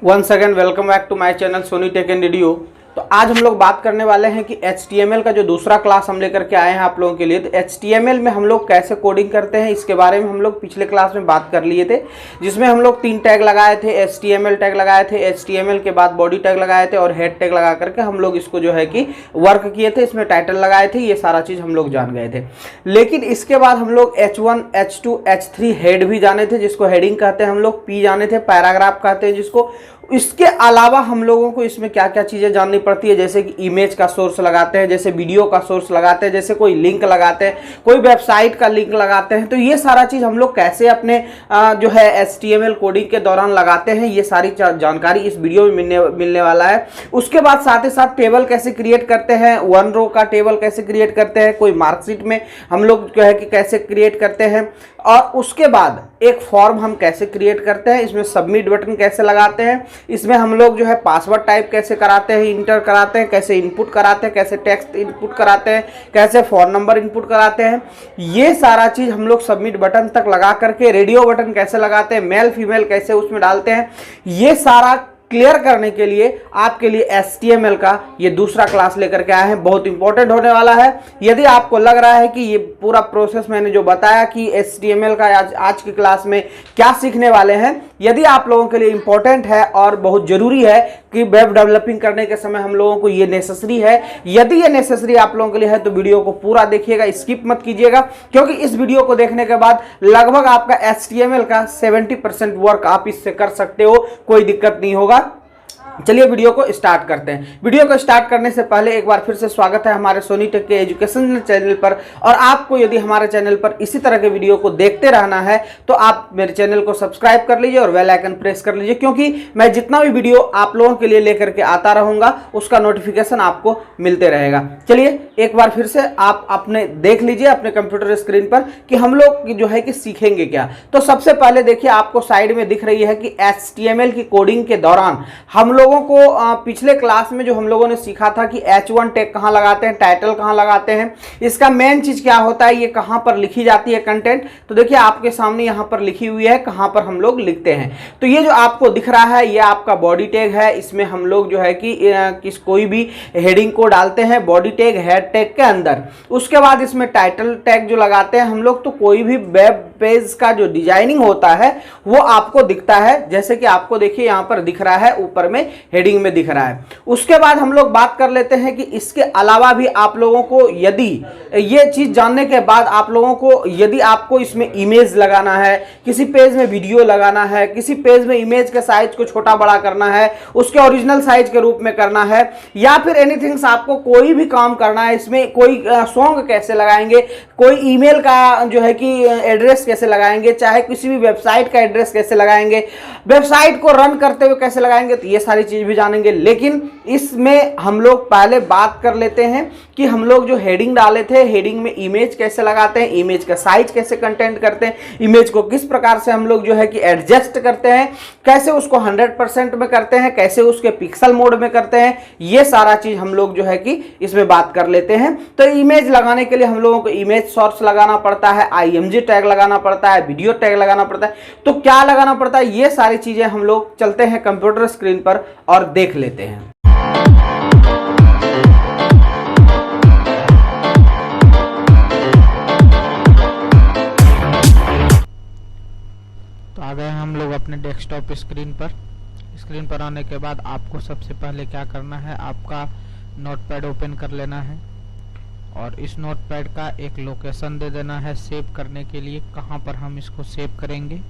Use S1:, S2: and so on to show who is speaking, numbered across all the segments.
S1: Once again welcome back to my channel Soni tech and video. तो आज हम लोग बात करने वाले हैं कि HTML का जो दूसरा क्लास हम लेकर के आए हैं आप लोगों के लिए। तो HTML में हम लोग कैसे कोडिंग करते हैं इसके बारे में हम लोग पिछले क्लास में बात कर लिए थे, जिसमें हम लोग 3 टैग लगाए थे। HTML टैग लगाए थे, HTML के बाद बॉडी टैग लगाए थे और हेड टैग लगा करके हम लोग इसको जो है कि वर्क किए थे। इसमें टाइटल लगाए थे, ये सारा चीज़ हम लोग जान गए थे। लेकिन इसके बाद हम लोग H1, H2, H3 हेड भी जाने थे, जिसको हेडिंग कहते हैं हम लोग, P जाने थे, पैराग्राफ कहते हैं जिसको। इसके अलावा हम लोगों को इसमें क्या क्या चीज़ें जाननी पड़ती है, जैसे कि इमेज का सोर्स लगाते हैं, जैसे वीडियो का सोर्स लगाते हैं, जैसे कोई लिंक लगाते हैं, कोई वेबसाइट का लिंक लगाते हैं। तो ये सारा चीज़ हम लोग कैसे अपने जो है HTML कोडिंग के दौरान लगाते हैं, ये सारी जानकारी इस वीडियो में मिलने वाला है। उसके बाद साथ ही साथ टेबल कैसे क्रिएट करते हैं, 1 रो का टेबल कैसे क्रिएट करते हैं, कोई मार्कशीट में हम लोग जो है कि कैसे क्रिएट करते हैं, और उसके बाद एक फॉर्म हम कैसे क्रिएट करते हैं, इसमें सबमिट बटन कैसे लगाते हैं, इसमें हम लोग जो है पासवर्ड टाइप कैसे कराते हैं, इंटर कराते हैं, कैसे इनपुट कराते हैं, कैसे टेक्स्ट इनपुट कराते हैं, कैसे फ़ोन नंबर इनपुट कराते हैं, ये सारा चीज़ हम लोग सबमिट बटन तक लगा करके, रेडियो बटन कैसे लगाते हैं, मेल फीमेल कैसे उसमें डालते हैं, ये सारा क्लियर करने के लिए आपके लिए HTML का ये दूसरा क्लास लेकर के आए हैं। बहुत इंपॉर्टेंट होने वाला है। यदि आपको लग रहा है कि ये पूरा प्रोसेस मैंने जो बताया कि HTML का आज की क्लास में क्या सीखने वाले हैं, यदि आप लोगों के लिए इंपॉर्टेंट है और बहुत जरूरी है कि वेब डेवलपिंग करने के समय हम लोगों को ये नेसेसरी है, यदि ये नेसेसरी आप लोगों के लिए है तो वीडियो को पूरा देखिएगा, स्किप मत कीजिएगा, क्योंकि इस वीडियो को देखने के बाद लगभग आपका HTML का 70% वर्क आप इससे कर सकते हो, कोई दिक्कत नहीं होगा। चलिए वीडियो को स्टार्ट करते हैं। वीडियो को स्टार्ट करने से पहले एक बार फिर से स्वागत है हमारे सोनी टेक के एजुकेशन चैनल पर। और आपको यदि हमारे चैनल पर इसी तरह के वीडियो को देखते रहना है तो आप मेरे चैनल को सब्सक्राइब कर लीजिए और बेल आइकन प्रेस कर लीजिए, क्योंकि मैं जितना भी वीडियो आप लोगों के लिए लेकर के आता रहूंगा उसका नोटिफिकेशन आपको मिलते रहेगा। चलिए एक बार फिर से आप अपने देख लीजिए अपने कंप्यूटर स्क्रीन पर कि हम लोग जो है कि सीखेंगे क्या। तो सबसे पहले देखिए, आपको साइड में दिख रही है कि HTML की कोडिंग के दौरान हम लोगों को पिछले क्लास में जो हम लोगों ने सीखा था कि H1 टैग कहाँ लगाते हैं, टाइटल कहाँ लगाते हैं, इसका मेन चीज क्या होता है, ये कहाँ पर लिखी जाती है कंटेंट। तो देखिए आपके सामने यहाँ पर लिखी हुई है कहाँ पर हम लोग लिखते हैं। तो ये जो आपको दिख रहा है ये आपका बॉडी टैग है। इसमें हम लोग जो है कि कोई भी हेडिंग को डालते हैं बॉडी टैग हेड टैग के अंदर। उसके बाद इसमें टाइटल टैग जो लगाते हैं हम लोग, तो कोई भी वेब पेज का जो डिजाइनिंग होता है वो आपको दिखता है, जैसे कि आपको देखिए यहाँ पर दिख रहा है, ऊपर में हेडिंग में दिख रहा है। उसके बाद हम लोग बात कर लेते हैं कि इसके अलावा भी आप लोगों को, यदि ये चीज जानने के बाद आप लोगों को, यदि आपको इसमें इमेज लगाना है, किसी पेज में वीडियो लगाना है, किसी पेज में इमेज के साइज को छोटा बड़ा करना है, उसके ओरिजिनल साइज के रूप में करना है, या फिर एनीथिंग्स आपको कोई भी काम करना है, इसमें कोई सॉन्ग कैसे लगाएंगे, कोई ईमेल का जो है कि एड्रेस कैसे लगाएंगे, चाहे किसी भी वेबसाइट का एड्रेस कैसे लगाएंगे, वेबसाइट को रन करते हुए कैसे लगाएंगे, तो ये सारी चीज भी जानेंगे। लेकिन इसमें हम लोग पहले बात कर लेते हैं कि हम लोग जो हेडिंग डाले थे, हेडिंग में इमेज कैसे लगाते हैं, इमेज का साइज कैसे कंटेंट करते हैं, इमेज को किस प्रकार से हम लोग जो है कि एडजस्ट करते हैं, कैसे उसको 100% में करते हैं, कैसे उसके पिक्सल मोड में करते हैं, ये सारा चीज हम लोग जो है कि इसमें बात कर लेते हैं। तो इमेज लगाने के लिए हम लोगों को इमेज सोर्स लगाना पड़ता है, IMG टैग लगाना पड़ता है, वीडियो टैग लगाना पड़ता है। तो क्या लगाना पड़ता है, ये सारी चीजें हम लोग चलते हैं कंप्यूटर स्क्रीन पर और देख लेते हैं।
S2: तो आ गए हम लोग अपने डेस्कटॉप स्क्रीन पर। स्क्रीन पर आने के बाद आपको सबसे पहले क्या करना है, आपका नोटपैड ओपन कर लेना है और इस नोटपैड का एक लोकेशन दे देना है सेव करने के लिए। कहाँ पर हम इसको सेव करेंगे,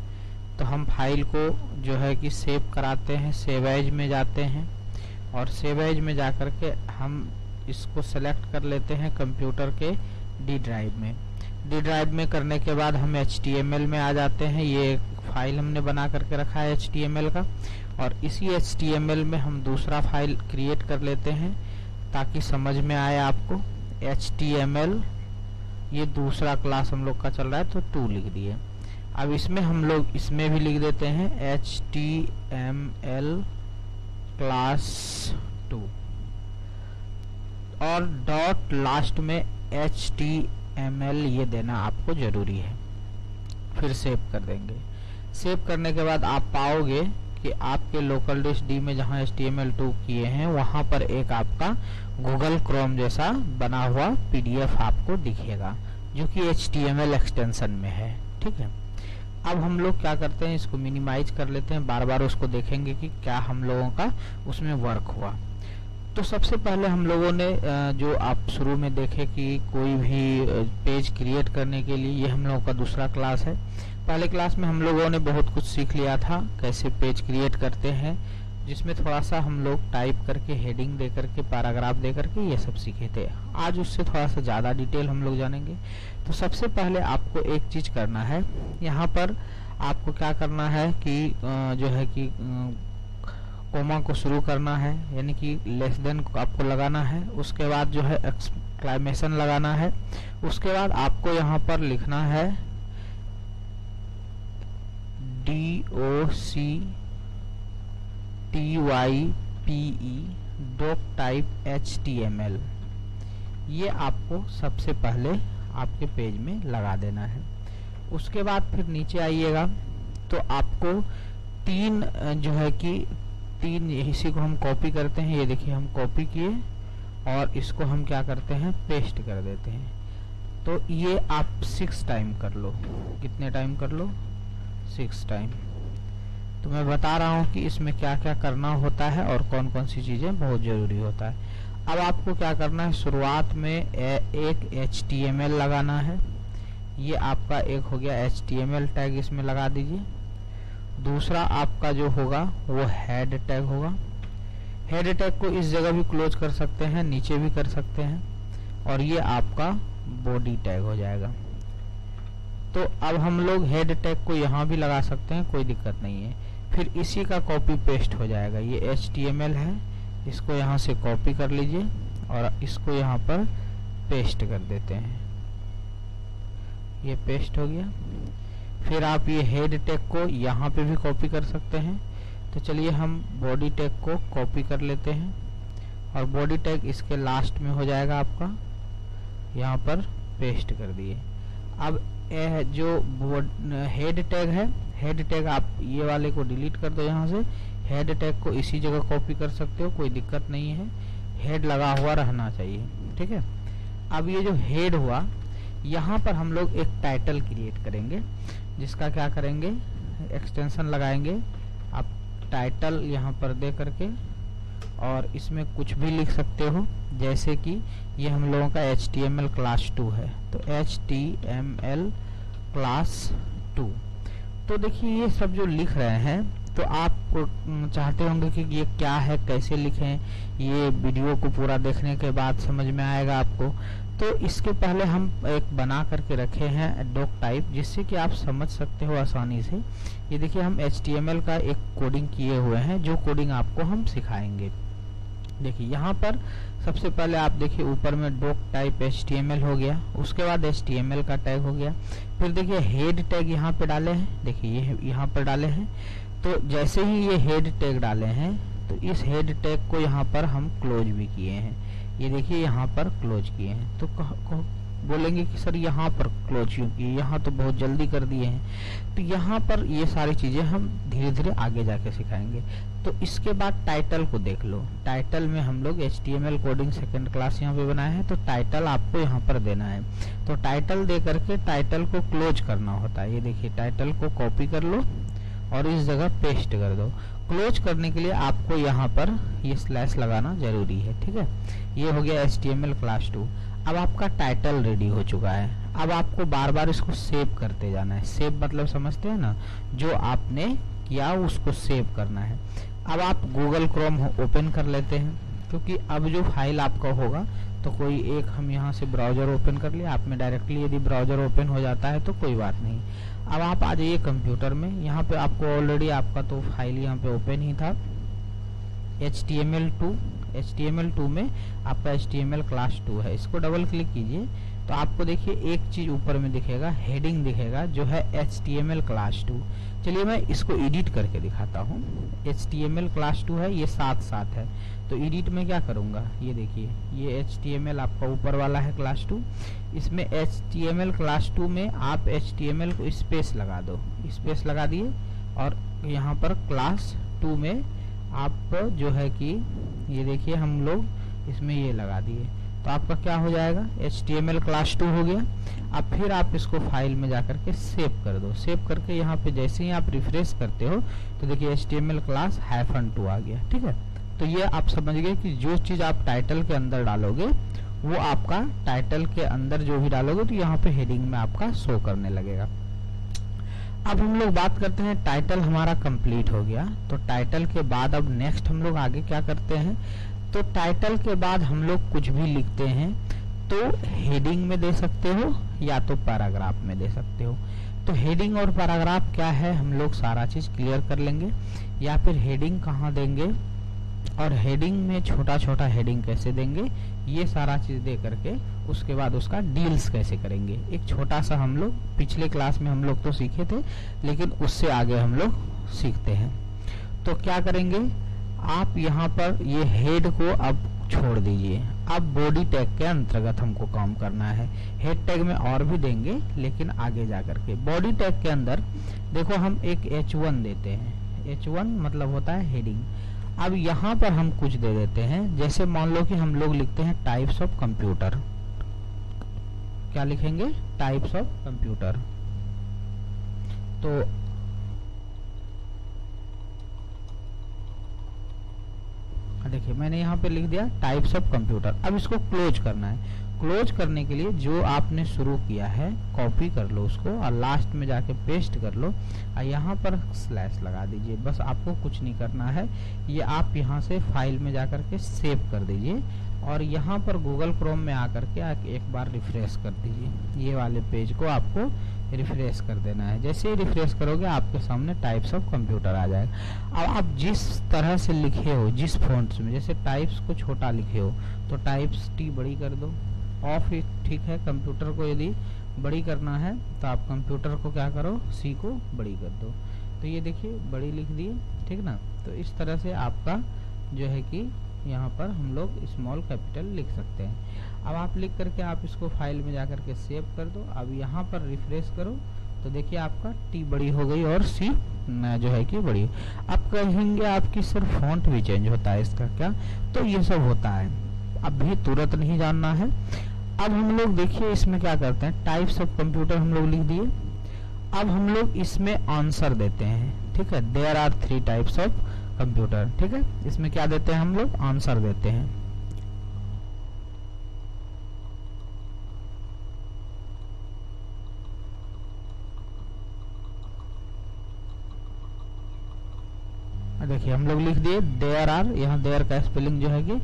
S2: तो हम फाइल को जो है कि सेव कराते हैं, सेव एज में जाते हैं और सेव एज में जाकर के हम इसको सेलेक्ट कर लेते हैं कंप्यूटर के डी ड्राइव में। डी ड्राइव में करने के बाद हम HTML में आ जाते हैं। ये एक फाइल हमने बना करके रखा है HTML का, और इसी HTML में हम दूसरा फाइल क्रिएट कर लेते हैं ताकि समझ में आए आपको। HTML ये दूसरा क्लास हम लोग का चल रहा है तो 2 लिख दिए। अब इसमें हम लोग इसमें भी लिख देते हैं HTML क्लास 2 और डॉट लास्ट में HTML ये देना आपको जरूरी है। फिर सेव कर देंगे। सेव करने के बाद आप पाओगे कि आपके लोकल डिस्क डी में जहाँ HTML2 किए हैं वहाँ पर एक आपका गूगल क्रोम जैसा बना हुआ PDF आपको दिखेगा जो कि HTML एक्सटेंशन में है। ठीक है, अब हम लोग क्या करते हैं, इसको मिनिमाइज कर लेते हैं, बार बार उसको देखेंगे कि क्या हम लोगों का उसमें वर्क हुआ। तो सबसे पहले हम लोगों ने जो आप शुरू में देखे कि कोई भी पेज क्रिएट करने के लिए, ये हम लोगों का दूसरा क्लास है। पहले क्लास में हम लोगों ने बहुत कुछ सीख लिया था कैसे पेज क्रिएट करते हैं, जिसमें थोड़ा सा हम लोग टाइप करके हेडिंग दे करके पैराग्राफ दे करके ये सब सीखे थे। आज उससे थोड़ा सा ज़्यादा डिटेल हम लोग जानेंगे। तो सबसे पहले आपको एक चीज़ करना है, यहाँ पर आपको क्या करना है कि जो है कि कोमा को शुरू करना है, यानी कि लेस देन को आपको लगाना है। उसके बाद जो है एक्सक्लेमेशन लगाना है। उसके बाद आपको यहाँ पर लिखना है DOCTYPE doctype HTML, ये आपको सबसे पहले आपके पेज में लगा देना है। उसके बाद फिर नीचे आइएगा तो आपको तीन जो है कि तीन, इसी को हम कॉपी करते हैं। ये देखिए हम कॉपी किए और इसको हम क्या करते हैं, पेस्ट कर देते हैं। तो ये आप 6 टाइम कर लो। कितने टाइम कर लो? 6 टाइम। तो मैं बता रहा हूँ कि इसमें क्या क्या करना होता है और कौन कौन सी चीज़ें बहुत ज़रूरी होता है। अब आपको क्या करना है, शुरुआत में एक HTML लगाना है। ये आपका एक हो गया HTML टैग, इसमें लगा दीजिए। दूसरा आपका जो होगा वो हेड टैग होगा। हेड टैग को इस जगह भी क्लोज कर सकते हैं, नीचे भी कर सकते हैं। और ये आपका बॉडी टैग हो जाएगा। तो अब हम लोग हेड टैग को यहाँ भी लगा सकते हैं, कोई दिक्कत नहीं है। फिर इसी का कॉपी पेस्ट हो जाएगा। ये HTML है, इसको यहाँ से कॉपी कर लीजिए और इसको यहाँ पर पेस्ट कर देते हैं। ये पेस्ट हो गया। फिर आप ये हेड टैग को यहाँ पे भी कॉपी कर सकते हैं। तो चलिए हम बॉडी टैग को कॉपी कर लेते हैं और बॉडी टैग इसके लास्ट में हो जाएगा आपका, यहाँ पर पेस्ट कर दिए। अब जो हेड टैग है, हेड टैग आप ये वाले को डिलीट कर दो यहाँ से। हेड टैग को इसी जगह कॉपी कर सकते हो, कोई दिक्कत नहीं है। हेड लगा हुआ रहना चाहिए। ठीक है, अब ये जो हेड हुआ, यहाँ पर हम लोग एक टाइटल क्रिएट करेंगे, जिसका क्या करेंगे, एक्सटेंशन लगाएंगे। आप टाइटल यहाँ पर दे करके और इसमें कुछ भी लिख सकते हो, जैसे कि ये हम लोगों का HTML क्लास 2 है, तो HTML क्लास 2। तो देखिए ये सब जो लिख रहे हैं, तो आप चाहते होंगे कि ये क्या है, कैसे लिखें। ये वीडियो को पूरा देखने के बाद समझ में आएगा आपको। तो इसके पहले हम एक बना करके रखे हैं डॉक टाइप, जिससे कि आप समझ सकते हो आसानी से। ये देखिए हम HTML का एक कोडिंग किए हुए हैं, जो कोडिंग आपको हम सिखाएंगे। देखिए यहाँ पर सबसे पहले आप देखिए ऊपर में डॉक टाइप HTML हो गया, उसके बाद HTML का टैग हो गया। फिर देखिए हेड टैग यहाँ पे डाले हैं, देखिए ये यहाँ पर डाले हैं। तो जैसे ही ये हेड टैग डाले हैं, तो इस हेड टैग को यहाँ पर हम क्लोज भी किए हैं। ये देखिए यहाँ पर क्लोज किए हैं। तो बोलेंगे कि सर यहाँ पर क्लोज क्यों किए, यहाँ तो बहुत जल्दी कर दिए हैं। तो यहाँ पर ये सारी चीज़ें हम धीरे धीरे आगे जाके सिखाएंगे। तो इसके बाद टाइटल को देख लो। टाइटल में हम लोग HTML कोडिंग सेकंड क्लास यहाँ पे बनाए हैं, तो टाइटल आपको यहाँ पर देना है। तो टाइटल दे करके टाइटल को क्लोज करना होता है। ये देखिए टाइटल को कॉपी कर लो और इस जगह पेस्ट कर दो। क्लोज करने के लिए आपको यहाँ पर ये स्लैश लगाना जरूरी है। ठीक है, ये हो गया HTML क्लास 2। अब आपका टाइटल रेडी हो चुका है। अब आपको बार बार इसको सेव करते जाना है। सेव मतलब समझते हैं ना, जो आपने किया उसको सेव करना है। अब आप गूगल क्रोम ओपन कर लेते हैं, क्योंकि अब जो फाइल आपका होगा, तो कोई एक हम यहाँ से ब्राउजर ओपन कर लिया। आप में डायरेक्टली यदि ब्राउजर ओपन हो जाता है तो कोई बात नहीं। अब आप आ जाइए कंप्यूटर में। यहाँ पे आपको ऑलरेडी आपका तो फाइल यहाँ पे ओपन ही था, HTML2 में आपका HTML क्लास 2 है। इसको डबल क्लिक कीजिए तो आपको देखिए एक चीज ऊपर में दिखेगा, हेडिंग दिखेगा, जो है HTML क्लास 2। चलिए मैं इसको एडिट करके दिखाता हूँ। HTML क्लास 2 है, ये साथ है। तो एडिट में क्या करूँगा, ये देखिए ये HTML आपका ऊपर वाला है क्लास 2। इसमें HTML क्लास 2 में आप HTML को स्पेस लगा दो, स्पेस लगा दिए और यहाँ पर क्लास 2 में आप जो है कि ये देखिए हम लोग इसमें ये लगा दिए, तो आपका क्या हो जाएगा, HTML क्लास 2 हो गया। अब फिर आप इसको फाइल में जाकर के सेव कर दो। सेव करके यहाँ पे जैसे ही आप रिफ्रेश करते हो तो देखिए HTML क्लास -2 आ गया। ठीक है, तो ये आप समझ गए कि जो चीज़ आप टाइटल के अंदर डालोगे वो आपका टाइटल के अंदर जो भी डालोगे तो यहाँ पे हेडिंग में आपका शो करने लगेगा। अब हम लोग बात करते हैं, टाइटल हमारा कंप्लीट हो गया, तो टाइटल के बाद अब नेक्स्ट हम लोग आगे क्या करते हैं, तो टाइटल के बाद हम लोग कुछ भी लिखते हैं तो हेडिंग में दे सकते हो या तो पैराग्राफ में दे सकते हो। तो हेडिंग और पैराग्राफ क्या है हम लोग सारा चीज क्लियर कर लेंगे, या फिर हेडिंग कहाँ देंगे और हेडिंग में छोटा छोटा हेडिंग कैसे देंगे, ये सारा चीज दे करके उसके बाद उसका डील्स कैसे करेंगे। एक छोटा सा हम लोग पिछले क्लास में हम लोग तो सीखे थे, लेकिन उससे आगे हम लोग सीखते हैं। तो क्या करेंगे, आप यहाँ पर ये हेड को अब छोड़ दीजिए। अब बॉडी टैग के अंतर्गत हमको काम करना है। हेड टैग में और भी देंगे लेकिन आगे जा करके। बॉडी टैग के अंदर देखो हम एक H1 देते हैं। H1 मतलब होता है हेडिंग। अब यहाँ पर हम कुछ दे देते हैं, जैसे मान लो कि हम लोग लिखते हैं टाइप्स ऑफ कंप्यूटर। क्या लिखेंगे, टाइप्स ऑफ कंप्यूटर। तो देखिए मैंने यहाँ पे लिख दिया टाइप्स ऑफ कंप्यूटर। अब इसको क्लोज करना है। क्लोज करने के लिए जो आपने शुरू किया है कॉपी कर लो उसको और लास्ट में जाके पेस्ट कर लो और यहाँ पर स्लैश लगा दीजिए। बस आपको कुछ नहीं करना है, ये आप यहाँ से फाइल में जाकर के सेव कर दीजिए और यहाँ पर गूगल क्रोम में आकर के एक बार रिफ्रेश कर दीजिए। ये वाले पेज को आपको रिफ्रेश कर देना है। जैसे ही रिफ्रेश करोगे आपके सामने टाइप्स ऑफ कंप्यूटर आ जाएगा। अब आप जिस तरह से लिखे हो, जिस फॉन्ट्स में, जैसे टाइप्स को छोटा लिखे हो तो टाइप्स T बड़ी कर दो, ऑफ ही ठीक है। कंप्यूटर को यदि बड़ी करना है तो आप कंप्यूटर को क्या करो, C को बड़ी कर दो। तो ये देखिए बड़ी लिख दिए, ठीक ना। तो इस तरह से आपका जो है कि यहाँ पर हम लोग स्मॉल कैपिटल लिख सकते हैं। अब आप लिख करके आप इसको फाइल में जाकर के सेव कर दो। अब यहाँ पर रिफ्रेश करो तो देखिए आपका T बड़ी हो गई और C जो है कि बड़ी। अब कहेंगे आपकी सिर्फ फॉन्ट भी चेंज होता है, इसका क्या, तो ये सब होता है, अभी तुरंत नहीं जानना है। अब हम लोग देखिए इसमें क्या करते हैं, टाइप्स ऑफ कंप्यूटर हम लोग लिख दिए। अब हम लोग इसमें आंसर देते हैं, ठीक है। There are 3 types of computer, ठीक है। इसमें क्या देते हैं हम लोग, आंसर देते हैं। देखिए हम लोग लिख दिए देयर आर, यहाँ देयर का स्पेलिंग जो है कि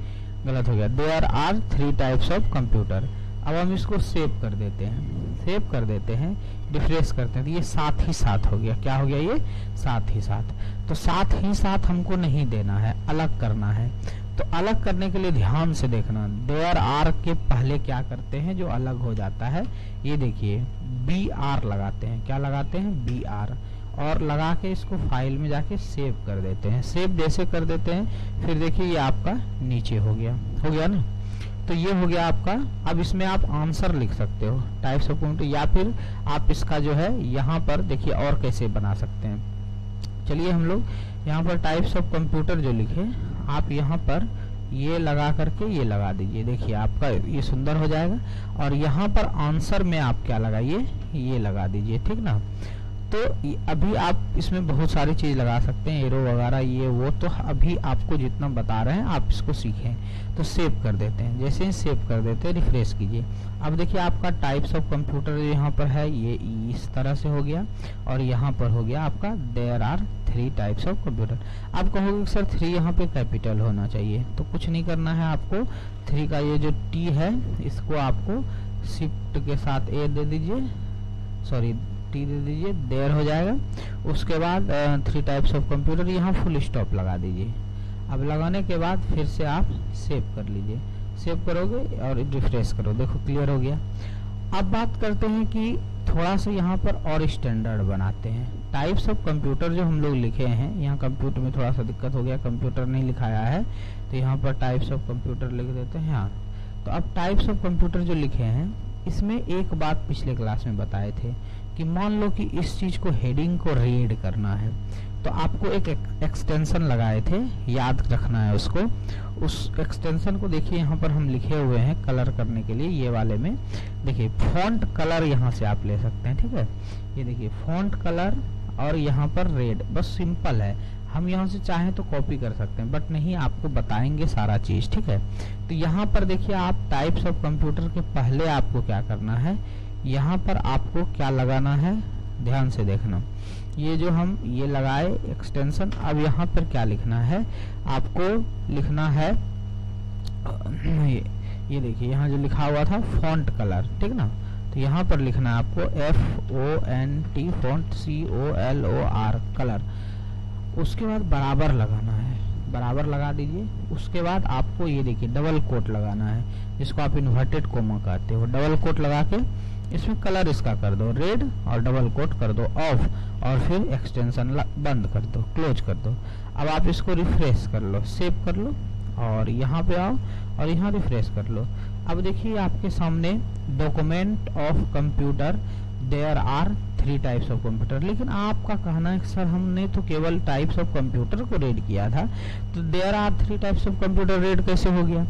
S2: गलत हो गया। There are 3 types of computer. अब हम इसको सेव कर देते हैं, सेव कर देते हैं, रिफ्रेश करते हैं तो ये साथ ही साथ हो गया। क्या हो गया, ये साथ ही साथ। तो साथ ही साथ हमको नहीं देना है, अलग करना है। तो अलग करने के लिए ध्यान से देखना, देयर आर के पहले क्या करते हैं जो अलग हो जाता है, ये देखिए BR लगाते हैं। क्या लगाते हैं, BR, और लगा के इसको फाइल में जाके सेव कर देते हैं। सेव जैसे कर देते हैं फिर देखिए ये आपका नीचे हो गया ना। तो ये हो गया आपका। अब इसमें आप आंसर लिख सकते हो टाइप्स ऑफ कंप्यूटर, या फिर आप इसका जो है यहाँ पर देखिए और कैसे बना सकते हैं। चलिए हम लोग यहाँ पर टाइप्स ऑफ कंप्यूटर जो लिखे आप यहाँ पर ये लगा करके ये लगा दीजिए। देखिए आपका ये सुंदर हो जाएगा। और यहाँ पर आंसर में आप क्या लगाइए, ये लगा दीजिए, ठीक ना। तो अभी आप इसमें बहुत सारी चीज लगा सकते हैं, एरो वगैरह ये वो, तो अभी आपको जितना बता रहे हैं आप इसको सीखें। तो सेव कर देते हैं, जैसे ही सेव कर देते हैं रिफ्रेश कीजिए। अब देखिए आपका टाइप्स ऑफ कंप्यूटर यहाँ पर है, ये इस तरह से हो गया और यहाँ पर हो गया आपका there are 3 types of computer. आप कहोगे सर 3 यहाँ पे कैपिटल होना चाहिए, तो कुछ नहीं करना है आपको। 3 का ये जो T है इसको आपको शिफ्ट के साथ A दे दीजिए, सॉरी T दे दीजिए, देयर हो जाएगा। उसके बाद 3 टाइप्स ऑफ कंप्यूटर, यहाँ फुल स्टॉप लगा दीजिए। अब लगाने के बाद फिर से आप सेव कर लीजिए। सेव करोगे और रिफ्रेश करो, देखो क्लियर हो गया। अब बात करते हैं कि थोड़ा सा यहाँ पर और स्टैंडर्ड बनाते हैं। टाइप्स ऑफ कंप्यूटर जो हम लोग लिखे हैं, यहाँ कंप्यूटर में थोड़ा सा दिक्कत हो गया, कंप्यूटर नहीं लिखाया है तो यहाँ पर टाइप्स ऑफ कंप्यूटर लिख देते हैं। हाँ, तो अब टाइप्स ऑफ कंप्यूटर जो लिखे हैं इसमें एक बात पिछले क्लास में बताए थे कि मान लो कि इस चीज को हेडिंग को रीड करना है तो आपको एक एक्सटेंशन लगाए थे, याद रखना है उसको। उस एक्सटेंशन को देखिए यहाँ पर हम लिखे हुए हैं कलर करने के लिए, ये वाले में देखिए फॉन्ट कलर यहाँ से आप ले सकते हैं, ठीक है। ये देखिए फॉन्ट कलर और यहाँ पर रेड, बस सिंपल है। हम यहाँ से चाहें तो कॉपी कर सकते हैं, बट नहीं, आपको बताएंगे सारा चीज, ठीक है। तो यहाँ पर देखिए आप टाइप्स ऑफ कंप्यूटर के पहले आपको क्या करना है, यहाँ पर आपको क्या लगाना है, ध्यान से देखना। ये जो हम ये लगाए एक्सटेंशन, अब यहाँ पर क्या लिखना है, आपको लिखना है ये देखिए यहाँ जो लिखा हुआ था फॉन्ट कलर, ठीक ना। तो यहाँ पर लिखना है आपको FONT फॉन्ट COLOR कलर। उसके बाद बराबर लगाना है, बराबर लगा दीजिए। उसके बाद आपको ये देखिए डबल कोट लगाना है, जिसको आप इन्वर्टेड कोमा कहते हो। डबल कोट लगा के इसमें कलर इसका कर दो रेड और डबल कोट कर दो ऑफ, और फिर एक्सटेंशन बंद कर दो, क्लोज कर दो। अब आप इसको रिफ्रेश कर लो, सेव कर लो और यहाँ पे आओ और यहाँ रिफ्रेश कर लो। अब देखिए आपके सामने document of computer, there are 3 types of computer. लेकिन आपका कहना है कि सर हमने तो केवल टाइप्स ऑफ कंप्यूटर को रीड किया था, तो there are 3 types of computer read कैसे हो गया।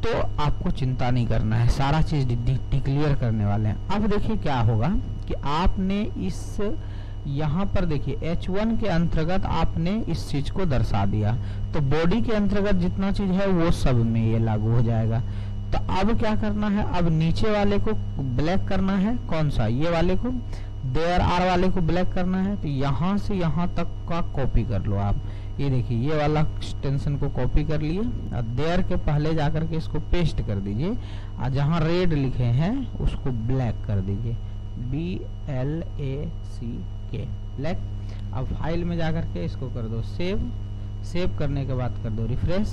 S2: तो आपको चिंता नहीं करना है, सारा चीज डिक्लेयर करने वाले हैं। अब देखिए क्या होगा कि आपने इस यहाँ पर देखिए H1 के अंतर्गत आपने इस चीज को दर्शा दिया, तो बॉडी के अंतर्गत जितना चीज है वो सब में ये लागू हो जाएगा। तो अब क्या करना है, अब नीचे वाले को ब्लैक करना है, कौन सा, ये वाले को, देयर आर वाले को ब्लैक करना है। तो यहाँ से यहाँ तक का कॉपी कर लो आप। ये देखिए ये वाला एक्सटेंशन को कॉपी कर लिए और देयर के पहले जाकर के इसको पेस्ट कर दीजिए, और जहाँ रेड लिखे हैं उसको ब्लैक कर दीजिए, BLACK ब्लैक। अब फाइल में जाकर के इसको कर दो सेव, सेव करने के बाद कर दो रिफ्रेश।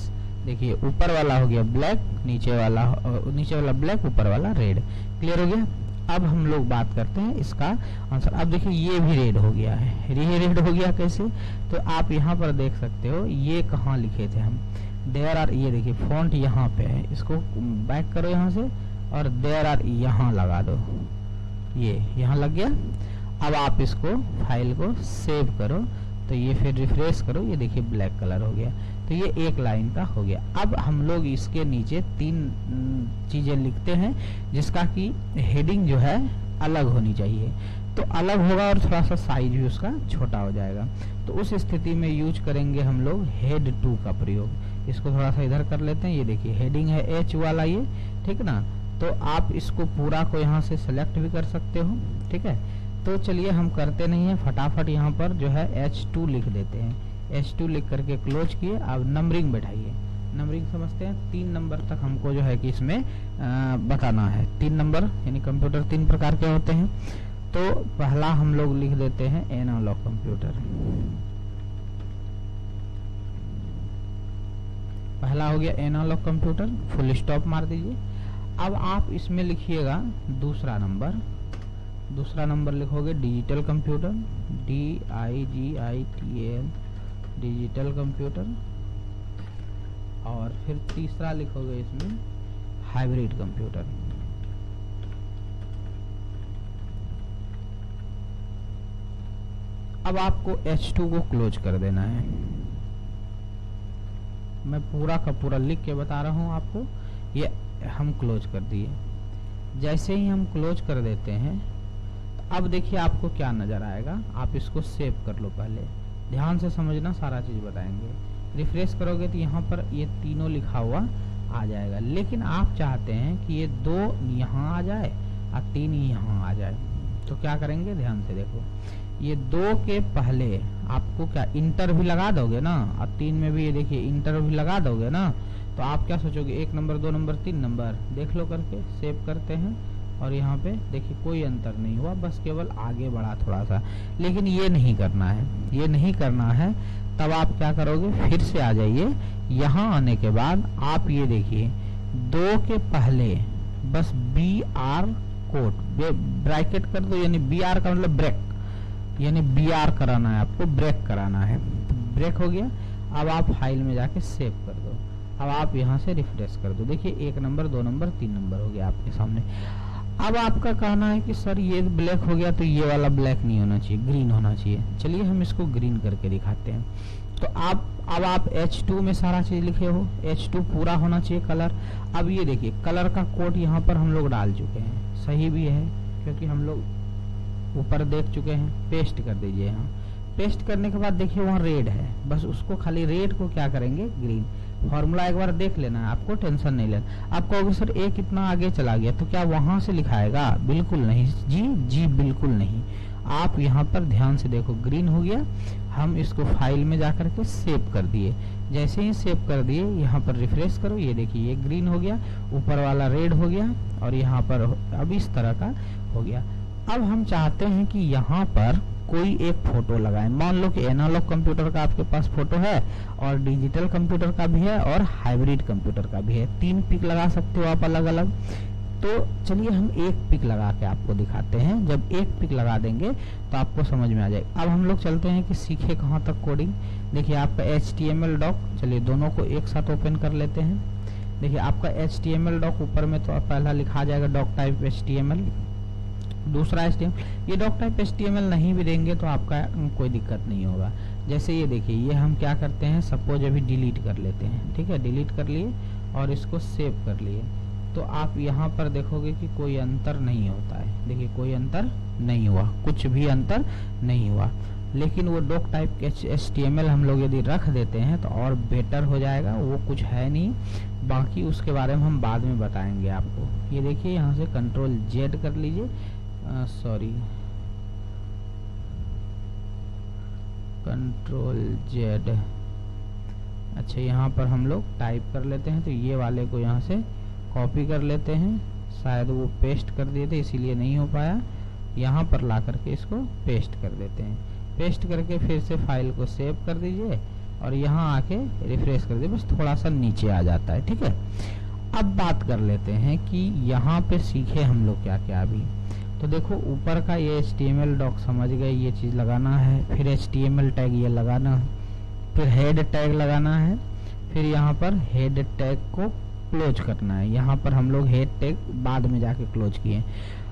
S2: देखिए ऊपर वाला हो गया ब्लैक, नीचे वाला ब्लैक, ऊपर वाला रेड। क्लियर हो गया। अब हम लोग बात करते हैं इसका आंसर। अब देखिए ये भी रेड हो गया है, ये रेड हो गया कैसे, तो आप यहाँ पर देख सकते हो ये कहाँ लिखे थे हम, देयर आर, ये देखिए फॉन्ट यहाँ पे है, इसको बैक करो यहाँ से और देयर आर यहाँ लगा दो, ये यहाँ लग गया। अब आप इसको फाइल को सेव करो, तो ये फिर रिफ्रेश करो, ये देखिए ब्लैक कलर हो गया। तो ये एक लाइन का हो गया। अब हम लोग इसके नीचे 3 चीजें लिखते हैं, जिसका कि हेडिंग जो है अलग होनी चाहिए। तो अलग होगा और थोड़ा सा साइज भी उसका छोटा हो जाएगा। तो उस स्थिति में यूज करेंगे हम लोग हेड 2 का प्रयोग। इसको थोड़ा सा इधर कर लेते हैं। ये देखिए हेडिंग है H वाला ये, ठीक ना। तो आप इसको पूरा को यहाँ से सेलेक्ट भी कर सकते हो, ठीक है। तो चलिए हम करते नहीं है, फटाफट यहाँ पर जो है H2 लिख देते हैं। H2 लिख करके क्लोज किए। अब नंबरिंग बैठाइए, नंबरिंग समझते हैं 3 नंबर तक हमको जो है कि इसमें बताना है। 3 नंबर यानी कंप्यूटर 3 प्रकार के होते हैं। तो पहला हम लोग लिख देते हैं एनालॉग कंप्यूटर। पहला हो गया एनालॉग कंप्यूटर, फुल स्टॉप मार दीजिए। अब आप इसमें लिखिएगा दूसरा नंबर, दूसरा नंबर लिखोगे digital computer, DIGITAL digital computer. और फिर तीसरा लिखोगे इसमें हाइब्रिड कंप्यूटर। अब आपको H2 को क्लोज कर देना है। मैं पूरा का पूरा लिख के बता रहा हूं आपको। ये हम क्लोज कर दिए। जैसे ही हम क्लोज कर देते हैं, अब देखिए आपको क्या नजर आएगा। आप इसको सेव कर लो, पहले ध्यान से समझना, सारा चीज बताएंगे। रिफ्रेश करोगे तो यहाँ पर ये तीनों लिखा हुआ आ जाएगा। लेकिन आप चाहते हैं कि ये 2 यहाँ आ जाए और 3 यहाँ आ जाए, तो क्या करेंगे, ध्यान से देखो। ये 2 के पहले आपको क्या इंटर भी लगा दोगे ना, और 3 में भी ये देखिए इंटर भी लगा दोगे ना, तो आप क्या सोचोगे 1 नंबर 2 नंबर 3 नंबर। देख लो करके, सेव करते हैं और यहाँ पे देखिए कोई अंतर नहीं हुआ, बस केवल आगे बढ़ा थोड़ा सा। लेकिन ये नहीं करना है, ये नहीं करना है। तब आप क्या करोगे, फिर से आ जाइए। यहाँ आने के बाद आप ये देखिए 2 के पहले बस BR कोट ब्रैकेट कर दो, यानी BR का मतलब ब्रेक, यानी BR कराना है आपको, ब्रेक कराना है। तो ब्रेक हो गया। अब आप फाइल में जाके सेव कर दो। अब आप यहाँ से रिफ्रेश कर दो। देखिए 1 नंबर 2 नंबर 3 नंबर हो गया आपके सामने। अब आपका कहना है कि सर ये ब्लैक हो गया तो ये वाला ब्लैक नहीं होना चाहिए, ग्रीन होना चाहिए। चलिए हम इसको ग्रीन करके दिखाते हैं। तो अब आप H2 में सारा चीज लिखे हो, H2 पूरा होना चाहिए कलर। अब ये देखिए कलर का कोड यहाँ पर हम लोग डाल चुके हैं, सही भी है क्योंकि हम लोग ऊपर देख चुके हैं। पेस्ट कर दीजिए यहाँ। पेस्ट करने के बाद देखिए वहाँ रेड है, बस उसको खाली रेड को क्या करेंगे ग्रीन। फॉर्मूला एक बार देख लेना है, आपको टेंशन नहीं लेना। आप कहोगे सर ए कितना आगे चला गया तो क्या वहां से लिखाएगा? बिल्कुल नहीं जी बिल्कुल नहीं। आप यहाँ पर ध्यान से देखो, ग्रीन हो गया। हम इसको फाइल में जाकर के सेव कर दिए। जैसे ही सेव कर दिए यहाँ पर रिफ्रेश करो, ये देखिए ये ग्रीन हो गया, ऊपर वाला रेड हो गया और यहाँ पर अब इस तरह का हो गया। अब हम चाहते हैं कि यहाँ पर कोई एक फोटो लगाएं। मान लो कि एनालॉग कंप्यूटर का आपके पास फोटो है और डिजिटल कंप्यूटर का भी है और हाइब्रिड कंप्यूटर का भी है। 3 पिक लगा सकते हो आप अलग अलग। तो चलिए हम एक पिक लगा के आपको दिखाते हैं। जब एक पिक लगा देंगे तो आपको समझ में आ जाएगा। अब हम लोग चलते हैं कि सीखे कहाँ तक कोडिंग। देखिए आपका HTML डॉक, चलिए दोनों को एक साथ ओपन कर लेते हैं। देखिए आपका HTML डॉक ऊपर में तो पहला लिखा जाएगा डॉक टाइप HTML, दूसरा HTML। ये डॉक टाइप HTML नहीं भी देंगे तो आपका कोई दिक्कत नहीं होगा। जैसे ये देखिए ये हम क्या करते हैं, सपोज अभी डिलीट कर लेते हैं, ठीक है। डिलीट कर लिए और इसको सेव कर लिए तो आप यहाँ पर देखोगे कि कोई अंतर नहीं होता है। देखिए कोई अंतर नहीं हुआ, कुछ भी अंतर नहीं हुआ। लेकिन वो डॉक टाइप HTML हम लोग यदि रख देते हैं तो और बेटर हो जाएगा। वो कुछ है नहीं, बाकी उसके बारे में हम बाद में बताएंगे आपको। ये देखिए यहाँ से Ctrl Z कर लीजिए, सॉरी Ctrl Z। अच्छा यहाँ पर हम लोग टाइप कर लेते हैं तो ये वाले को यहाँ से कॉपी कर लेते हैं। शायद वो पेस्ट कर दिए थे इसीलिए नहीं हो पाया। यहाँ पर ला करके इसको पेस्ट कर देते हैं। पेस्ट करके फिर से फाइल को सेव कर दीजिए और यहाँ आके रिफ्रेश कर दीजिए, बस थोड़ा सा नीचे आ जाता है, ठीक है। अब बात कर लेते हैं कि यहाँ पे सीखे हम लोग क्या क्या अभी। तो देखो ऊपर का ये HTML डॉक समझ गए, ये चीज़ लगाना है। फिर HTML टैग ये लगाना है, फिर हेड टैग लगाना है, फिर यहाँ पर हेड टैग को क्लोज करना है। यहाँ पर हम लोग हेड टैग बाद में जाके क्लोज किए।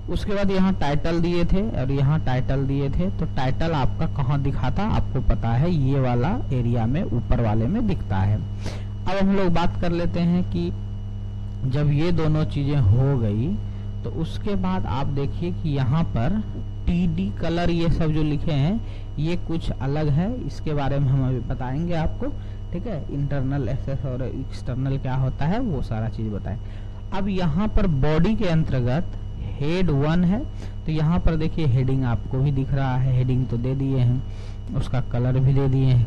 S2: उसके बाद यहाँ टाइटल दिए थे और यहाँ टाइटल दिए थे। तो टाइटल आपका कहाँ दिखा था आपको पता है, ये वाला एरिया में ऊपर वाले में दिखता है। अब हम लोग बात कर लेते हैं कि जब ये दोनों चीजें हो गई तो उसके बाद आप देखिए कि यहाँ पर TD कलर ये सब जो लिखे हैं ये कुछ अलग है। इसके बारे में हम अभी बताएंगे आपको, ठीक है। इंटरनल एक्सेस और एक्सटर्नल क्या होता है वो सारा चीज बताएं। अब यहाँ पर बॉडी के अंतर्गत हेड 1 है तो यहाँ पर देखिए हेडिंग आपको भी दिख रहा है। हेडिंग तो दे दिए हैं, उसका कलर भी दे दिए हैं,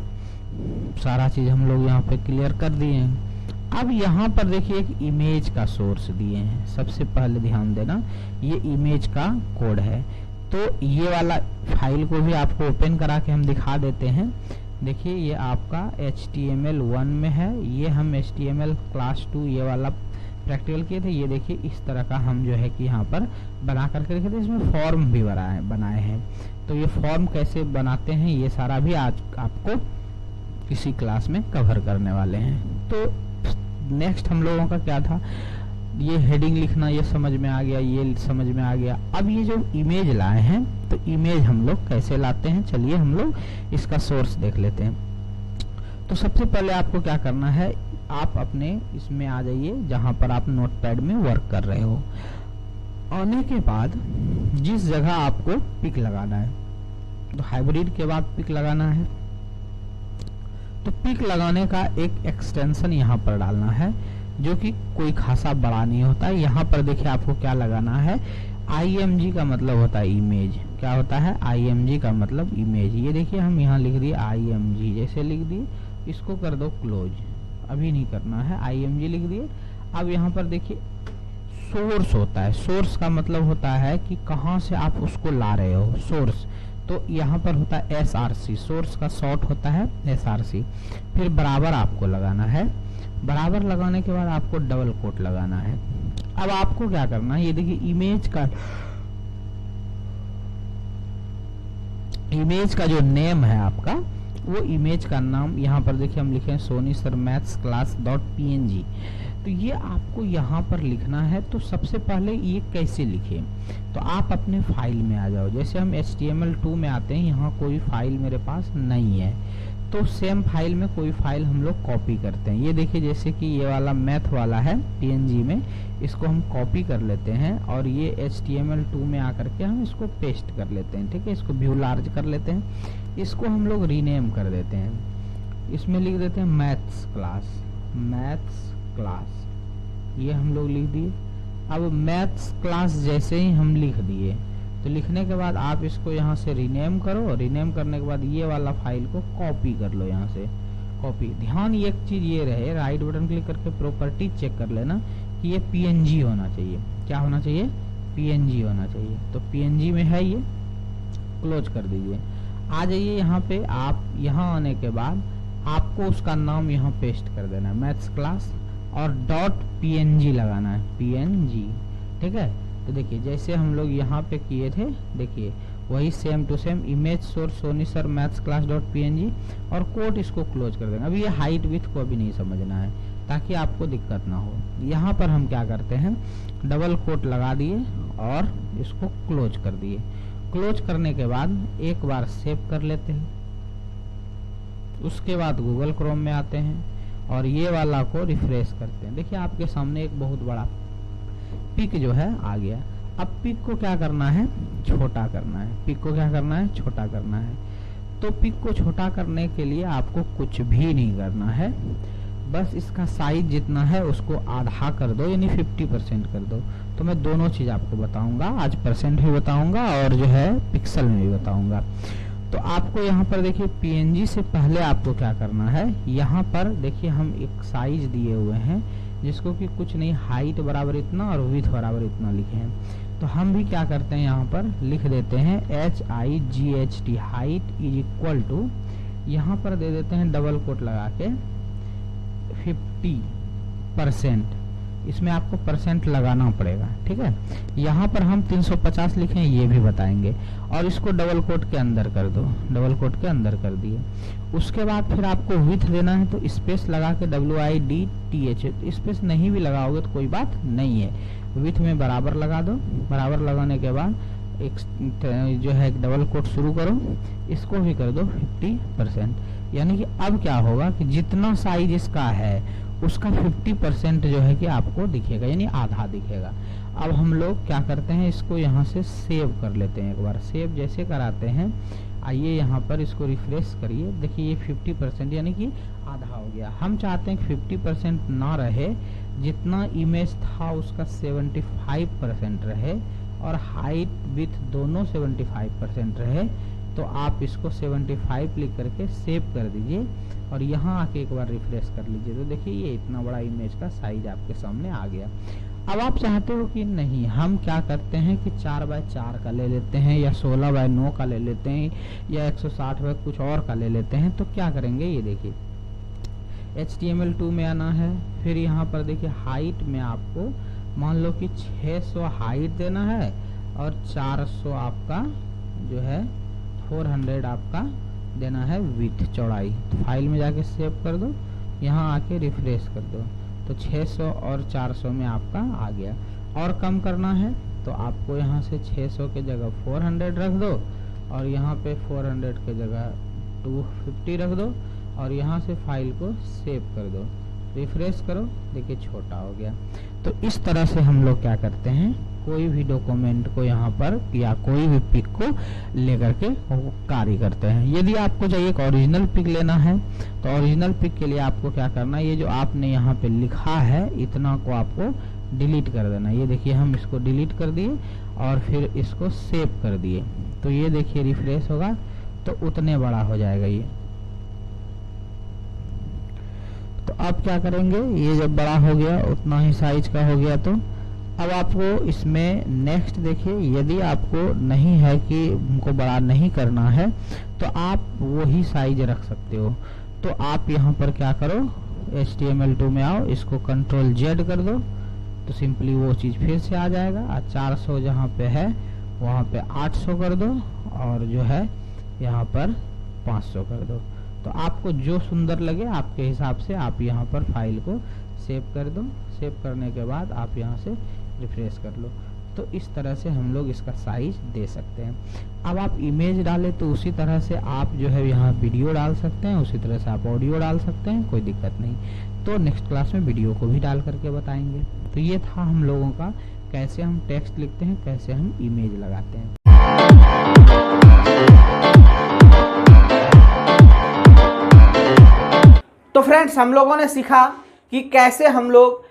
S2: सारा चीज हम लोग यहाँ पे क्लियर कर दिए हैं। अब यहाँ पर देखिए एक इमेज का सोर्स दिए हैं। सबसे पहले ध्यान देना ये इमेज का कोड है। तो ये वाला फाइल को भी आपको ओपन करा के हम दिखा देते हैं। देखिए ये आपका HTML1 में है। ये हम HTML क्लास 2 ये वाला प्रैक्टिकल किए थे। ये देखिए इस तरह का हम जो है कि यहाँ पर बना करके रखे थे। इसमें फॉर्म भी बनाए हैं। तो ये फॉर्म कैसे बनाते हैं ये सारा भी आज आपको इसी क्लास में कवर करने वाले हैं। तो नेक्स्ट हम लोगों का क्या था, ये हेडिंग लिखना ये समझ में आ गया, ये समझ में आ गया। अब ये जो इमेज लाए हैं तो इमेज हम लोग कैसे लाते हैं, चलिए हम लोग इसका सोर्स देख लेते हैं। तो सबसे पहले आपको क्या करना है, आप अपने इसमें आ जाइए जहां पर आप नोटपैड में वर्क कर रहे हो। आने के बाद जिस जगह आपको पिक लगाना है, तो हाइब्रिड के बाद पिक लगाना है। तो पिक लगाने का एक एक्सटेंशन यहाँ पर डालना है जो कि कोई खासा बड़ा नहीं होता है। यहाँ पर देखिए आपको क्या लगाना है, IMG का मतलब होता है इमेज। क्या होता है, IMG का मतलब इमेज। ये देखिए हम यहाँ लिख दिए IMG, जैसे लिख दिए इसको कर दो क्लोज, अभी नहीं करना है, IMG लिख दिए। अब यहाँ पर देखिए सोर्स होता है। सोर्स का मतलब होता है कि कहाँ से आप उसको ला रहे हो, सोर्स। तो यहाँ पर होता है SRC, सोर्स का शॉर्ट होता है SRC। फिर बराबर आपको लगाना है। बराबर लगाने के बाद आपको डबल कोट लगाना है। अब आपको क्या करना है, ये देखिए इमेज का जो नेम है आपका वो इमेज का नाम यहाँ पर देखिए हम लिखे हैं Soni sir maths class .png। तो ये आपको यहाँ पर लिखना है। तो सबसे पहले ये कैसे लिखें, तो आप अपने फाइल में आ जाओ। जैसे हम HTML2 में आते हैं, यहाँ कोई फाइल मेरे पास नहीं है, तो सेम फाइल में कोई फाइल हम लोग कॉपी करते हैं। ये देखिए जैसे कि ये वाला मैथ वाला है PNG में, इसको हम कॉपी कर लेते हैं और ये HTML2 में आकर के हम इसको पेस्ट कर लेते हैं। ठीक है, इसको व्यू लार्ज कर लेते हैं, इसको हम लोग रीनेम कर देते हैं। इसमें लिख देते हैं मैथ्स क्लास, ये हम लोग लिख दिए। अब मैथ्स क्लास जैसे ही हम लिख दिए, तो लिखने के बाद आप इसको यहाँ से रीनेम करो। रीनेम करने के बाद ये वाला फाइल को कॉपी कर लो, यहाँ से कॉपी। ध्यान एक चीज ये रहे, राइट बटन क्लिक करके प्रॉपर्टी चेक कर लेना कि ये PNG होना चाहिए। क्या होना चाहिए? PNG होना चाहिए। तो PNG में है ये, क्लोज कर दीजिए। आ जाइए यहाँ पे। आप यहाँ आने के बाद आपको उसका नाम यहाँ पेस्ट कर देना है, मैथ्स क्लास, और .png लगाना है, PNG। ठीक है, तो देखिए जैसे हम लोग यहाँ पे किए थे, देखिए वही same to same image source Soni sir maths class .png और कोट, इसको क्लोज कर देंगे। अभी ये हाइट विथ को अभी नहीं समझना है ताकि आपको दिक्कत ना हो। यहाँ पर हम क्या करते हैं, डबल कोट लगा दिए और इसको क्लोज कर दिए। क्लोज करने के बाद एक बार सेव कर लेते हैं। उसके बाद गूगल क्रोम में आते हैं और ये वाला को रिफ्रेश करते हैं। देखिए आपके सामने एक बहुत बड़ा पिक जो है आ गया। अब पिक को क्या करना है, छोटा करना है। पिक को क्या करना है, छोटा करना है। तो पिक को छोटा करने के लिए आपको कुछ भी नहीं करना है, बस इसका साइज जितना है उसको आधा कर दो, यानी 50% कर दो। तो मैं दोनों चीज आपको बताऊंगा, आज परसेंट भी बताऊंगा और जो है पिक्सल में भी बताऊंगा। तो आपको यहाँ पर देखिए PNG से पहले आपको क्या करना है, यहाँ पर देखिए हम एक साइज दिए हुए हैं जिसको कि कुछ नहीं, हाइट बराबर इतना और विड्थ बराबर इतना लिखे हैं। तो हम भी क्या करते हैं, यहाँ पर लिख देते हैं HIGHT, height is equal to, यहाँ पर दे देते हैं डबल कोट लगा के 50%। इसमें आपको परसेंट लगाना पड़ेगा। ठीक है, यहाँ पर हम 350 लिखे हैं, ये भी बताएंगे। और इसको डबल कोट के अंदर कर दो, डबल कोट के अंदर कर दिए। उसके बाद फिर आपको विथ देना है, तो स्पेस लगा के WIDTH, स्पेस नहीं भी लगाओगे तो कोई बात नहीं है, विथ में बराबर लगा दो। बराबर लगाने के बाद एक जो है डबल कोट शुरू करो, इसको भी कर दो 50%। यानी कि अब क्या होगा कि जितना साइज इसका है उसका 50% जो है कि आपको दिखेगा, यानी आधा दिखेगा। अब हम लोग क्या करते हैं, इसको यहाँ से सेव कर लेते हैं। एक बार सेव जैसे कराते हैं, आइए यहाँ पर इसको रिफ्रेश करिए। देखिए ये 50% यानी कि आधा हो गया। हम चाहते हैं कि 50% ना रहे, जितना इमेज था उसका 75% रहे और हाइट विथ दोनों 75% रहे। तो आप इसको 75 लिख करके सेव कर दीजिए और यहाँ आके एक बार रिफ्रेश कर लीजिए। तो देखिए ये इतना बड़ा इमेज का साइज आपके सामने आ गया। अब आप चाहते हो कि नहीं, हम क्या करते हैं कि 4x4 का ले लेते हैं या 16x9 का ले लेते हैं या 160 बाय कुछ और का ले लेते हैं। तो क्या करेंगे, ये देखिए HTML2 में आना है, फिर यहाँ पर देखिए हाइट में आपको मान लो कि 600 हाइट देना है और 400 आपका जो है 400 आपका देना है विथ, चौड़ाई। तो फाइल में जाके सेव कर दो, यहाँ आके रिफ्रेश कर दो, तो 600 और 400 में आपका आ गया। और कम करना है तो आपको यहाँ से 600 के जगह 400 रख दो और यहाँ पे 400 के जगह 250 रख दो और यहाँ से फाइल को सेव कर दो, रिफ्रेश करो, देखिए छोटा हो गया। तो इस तरह से हम लोग क्या करते हैं, कोई भी डॉक्यूमेंट को यहाँ पर या कोई भी पिक को लेकर के कार्य करते हैं। यदि आपको चाहिए एक ओरिजिनल पिक लेना है तो ओरिजिनल पिक के लिए आपको क्या करना है, ये जो आपने यहाँ पे लिखा है इतना को आपको डिलीट कर देना। ये देखिए हम इसको डिलीट कर दिए और फिर इसको सेव कर दिए। तो ये देखिए रिफ्रेश होगा तो उतने बड़ा हो जाएगा ये। तो अब क्या करेंगे, ये जब बड़ा हो गया उतना ही साइज का हो गया, तो अब आपको इसमें नेक्स्ट देखिए, यदि आपको नहीं है कि उनको बड़ा नहीं करना है तो आप वही साइज रख सकते हो। तो आप यहाँ पर क्या करो, HTML2 में आओ, इसको Ctrl+Z कर दो तो सिंपली वो चीज फिर से आ जाएगा। 400 जहाँ पे है वहाँ पे 800 कर दो और जो है यहाँ पर 500 कर दो। तो आपको जो सुंदर लगे आपके हिसाब से आप यहाँ पर फाइल को सेव कर दो। सेव करने के बाद आप यहाँ से रिफ्रेश कर लो। तो इस तरह से हम लोग इसका साइज दे सकते हैं। अब आप इमेज डालें तो उसी तरह से आप जो है यहाँ वीडियो डाल सकते हैं, उसी तरह से आप ऑडियो डाल सकते हैं, कोई दिक्कत नहीं। तो नेक्स्ट क्लास में वीडियो को भी डाल करके बताएंगे। तो ये था हम लोगों का कैसे हम टेक्स्ट लिखते हैं, कैसे हम इमेज लगाते हैं।
S1: तो फ्रेंड्स, हम लोगों ने सीखा कि कैसे हम लोग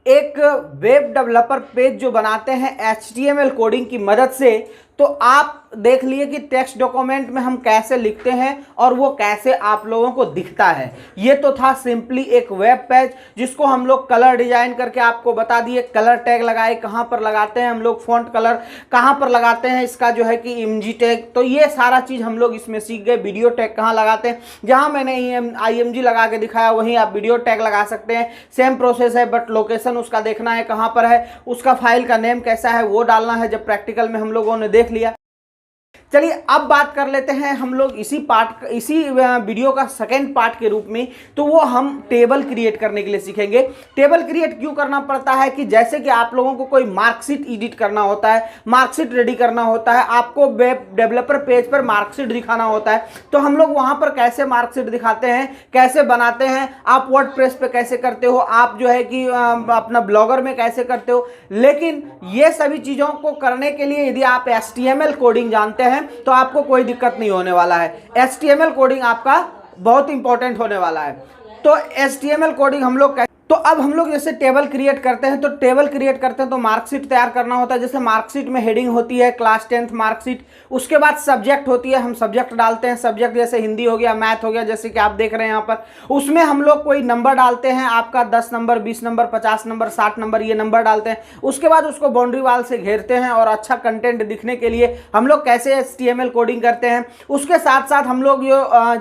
S1: एक वेब डेवलपर पेज जो बनाते हैं HTML कोडिंग की मदद से। तो आप देख लिए कि टेक्स्ट डॉक्यूमेंट में हम कैसे लिखते हैं और वो कैसे आप लोगों को दिखता है। ये तो था सिंपली एक वेब पेज जिसको हम लोग कलर डिजाइन करके आपको बता दिए, कलर टैग लगाए, कहाँ पर लगाते हैं हम लोग फॉन्ट कलर, कहाँ पर लगाते हैं इसका जो है कि इमजी टैग। तो ये सारा चीज़ हम लोग इसमें सीख गए। वीडियो टैग कहाँ लगाते हैं, जहाँ मैंने IMG लगा के दिखाया वहीं आप वीडियो टैग लगा सकते हैं। सेम प्रोसेस है, बट लोकेशन उसका देखना है कहाँ पर है, उसका फाइल का नेम कैसा है वो डालना है, जब प्रैक्टिकल में हम लोगों ने देख लिया। चलिए अब बात कर लेते हैं हम लोग इसी वीडियो का सेकेंड पार्ट के रूप में। तो वो हम टेबल क्रिएट करने के लिए सीखेंगे। टेबल क्रिएट क्यों करना पड़ता है कि जैसे कि आप लोगों को कोई मार्कशीट एडिट करना होता है, मार्कशीट रेडी करना होता है, आपको वेब डेवलपर पेज पर मार्कशीट दिखाना होता है। तो हम लोग वहां पर कैसे मार्कशीट दिखाते हैं, कैसे बनाते हैं, आप वर्डप्रेस पे कैसे करते हो, आप जो है कि अपना ब्लॉगर में कैसे करते हो। लेकिन ये सभी चीज़ों को करने के लिए यदि आप HTML कोडिंग जानते हैं तो आपको कोई दिक्कत नहीं होने वाला है। HTML कोडिंग आपका बहुत इंपॉर्टेंट होने वाला है। तो HTML कोडिंग हम लोग तो अब हम लोग जैसे टेबल क्रिएट करते हैं, तो टेबल क्रिएट करते हैं तो मार्कशीट तैयार करना होता है। जैसे मार्कशीट में हेडिंग होती है क्लास 10th मार्कशीट, उसके बाद सब्जेक्ट होती है, हम सब्जेक्ट डालते हैं। सब्जेक्ट जैसे हिंदी हो गया, मैथ हो गया, जैसे कि आप देख रहे हैं यहाँ पर, उसमें हम लोग कोई नंबर डालते हैं, आपका 10 नंबर, 20 नंबर, 50 नंबर, 60 नंबर, ये नंबर डालते हैं। उसके बाद उसको बाउंड्री वाल से घेरते हैं और अच्छा कंटेंट दिखने के लिए हम लोग कैसे HTML कोडिंग करते हैं। उसके साथ साथ हम लोग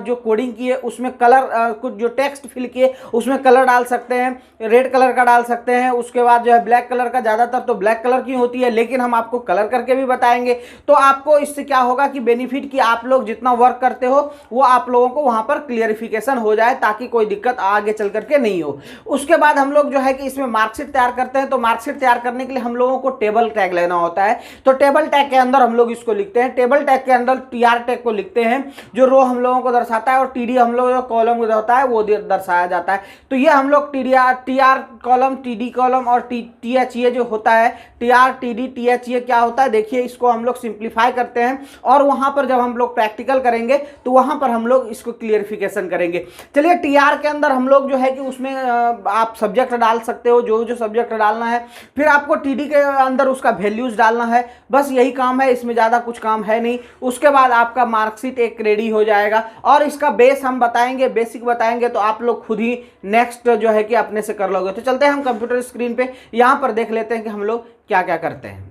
S1: जो कोडिंग किए उसमें कलर, कुछ जो टेक्स्ट फिल किए उसमें कलर डाल सकते हैं, रेड कलर का डाल सकते हैं। उसके बाद जो है ब्लैक कलर का, ज़्यादातर तो ब्लैक कलर की होती है, लेकिन हम आपको कलर करके भी बताएंगे। तो आपको इससे क्या होगा कि बेनिफिट कि आप लोग जितना वर्क करते हो वो आप लोगों को वहां पर क्लियरिफिकेशन हो जाए, ताकि कोई दिक्कत आगे चल करके नहीं हो। उसके बाद हम लोग जो है कि इसमें मार्कशीट तैयार करते हैं। तो मार्कशीट तैयार करने के लिए हम लोगों को टेबल टैग लेना होता है। तो टेबल टैग के अंदर हम लोग इसको लिखते हैं। टेबल टैग के अंदर TR टैग को लिखते हैं, जो रो हम लोगों को दर्शाता है, और TD हम लोग जो कॉलम होता है वो दर्शाया जाता है। तो ये हम लोग TR कॉलम, TD कॉलम और TH ये जो होता है, TR TD TH ये क्या होता है, देखिए इसको हम लोग सिंप्लीफाई करते हैं और वहां पर जब हम लोग प्रैक्टिकल करेंगे तो वहां पर हम लोग इसको क्लियरिफिकेशन करेंगे। चलिए TR के अंदर हम लोग जो है कि उसमें आप सब्जेक्ट डाल सकते हो, जो सब्जेक्ट डालना है। फिर आपको TD के अंदर उसका वैल्यूज डालना है, बस यही काम है, इसमें ज़्यादा कुछ काम है नहीं। उसके बाद आपका मार्कशीट एक रेडी हो जाएगा और इसका बेस हम बताएंगे, बेसिक बताएंगे, तो आप लोग खुद ही नेक्स्ट जो है कि अपने से कर लोगे। तो चलते हैं हम कंप्यूटर स्क्रीन पे, यहां पर देख लेते हैं कि हम लोग क्या क्या करते हैं।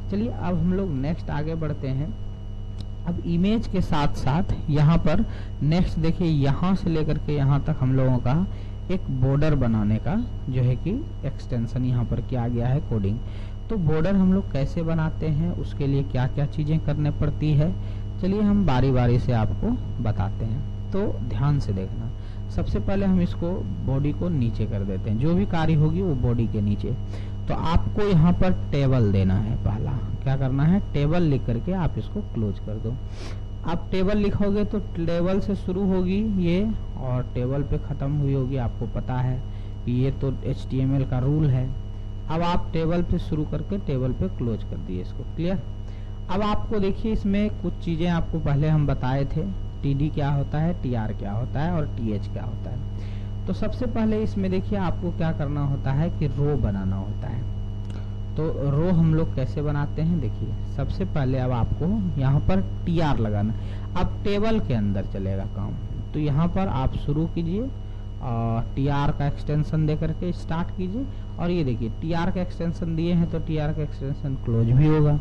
S2: चलिए अब हम लोग नेक्स्ट आगे बढ़ते हैं। अब इमेज के साथ साथ यहाँ पर नेक्स्ट देखिए, यहाँ से लेकर के यहाँ तक हम लोगों का एक बॉर्डर बनाने का जो है कि एक्सटेंशन यहाँ पर किया गया है कोडिंग। तो बॉर्डर हम लोग कैसे बनाते हैं, उसके लिए क्या क्या चीज़ें करने पड़ती है, चलिए हम बारी बारी से आपको बताते हैं। तो ध्यान से देखना। सबसे पहले हम इसको बॉडी को नीचे कर देते हैं, जो भी कार्य होगी वो बॉडी के नीचे। तो आपको यहाँ पर टेबल देना है। पहला क्या करना है, टेबल लिख करके आप इसको क्लोज कर दो। आप टेबल लिखोगे तो टेबल से शुरू होगी ये और टेबल पे ख़त्म हुई होगी। आपको पता है कि ये तो HTML का रूल है। अब आप टेबल पे शुरू करके टेबल पे क्लोज कर दिए इसको। क्लियर। अब आपको देखिए इसमें कुछ चीज़ें आपको पहले हम बताए थे, TD क्या होता है, TR क्या होता है और TH क्या होता है। तो सबसे पहले इसमें देखिए आपको क्या करना होता है कि रो बनाना होता है। तो रो हम लोग कैसे बनाते हैं, देखिए सबसे पहले अब आपको यहाँ पर TR लगाना। अब टेबल के अंदर चलेगा काम, तो यहाँ पर आप शुरू कीजिए और TR का एक्सटेंशन दे करके स्टार्ट कीजिए। और ये देखिए TR का एक्सटेंशन दिए हैं तो TR का एक्सटेंशन क्लोज भी होगा।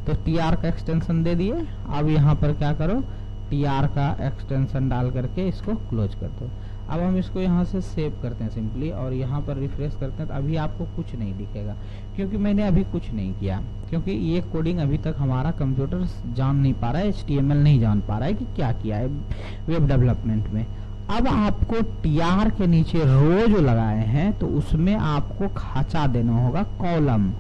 S2: तो TR का एक्सटेंशन दे दिए। अब यहाँ पर क्या करो, TR का एक्सटेंशन डाल करके इसको क्लोज कर दो। अब हम इसको यहाँ से सेव करते हैं सिंपली और यहाँ पर रिफ्रेश करते हैं तो अभी आपको कुछ नहीं दिखेगा, क्योंकि मैंने अभी कुछ नहीं किया, क्योंकि ये कोडिंग अभी तक हमारा कंप्यूटर जान नहीं पा रहा है, HTML नहीं जान पा रहा है कि क्या किया है वेब डेवलपमेंट में। अब आपको TR के नीचे रो जो लगाए हैं तो उसमें आपको खाचा देना होगा कॉलम।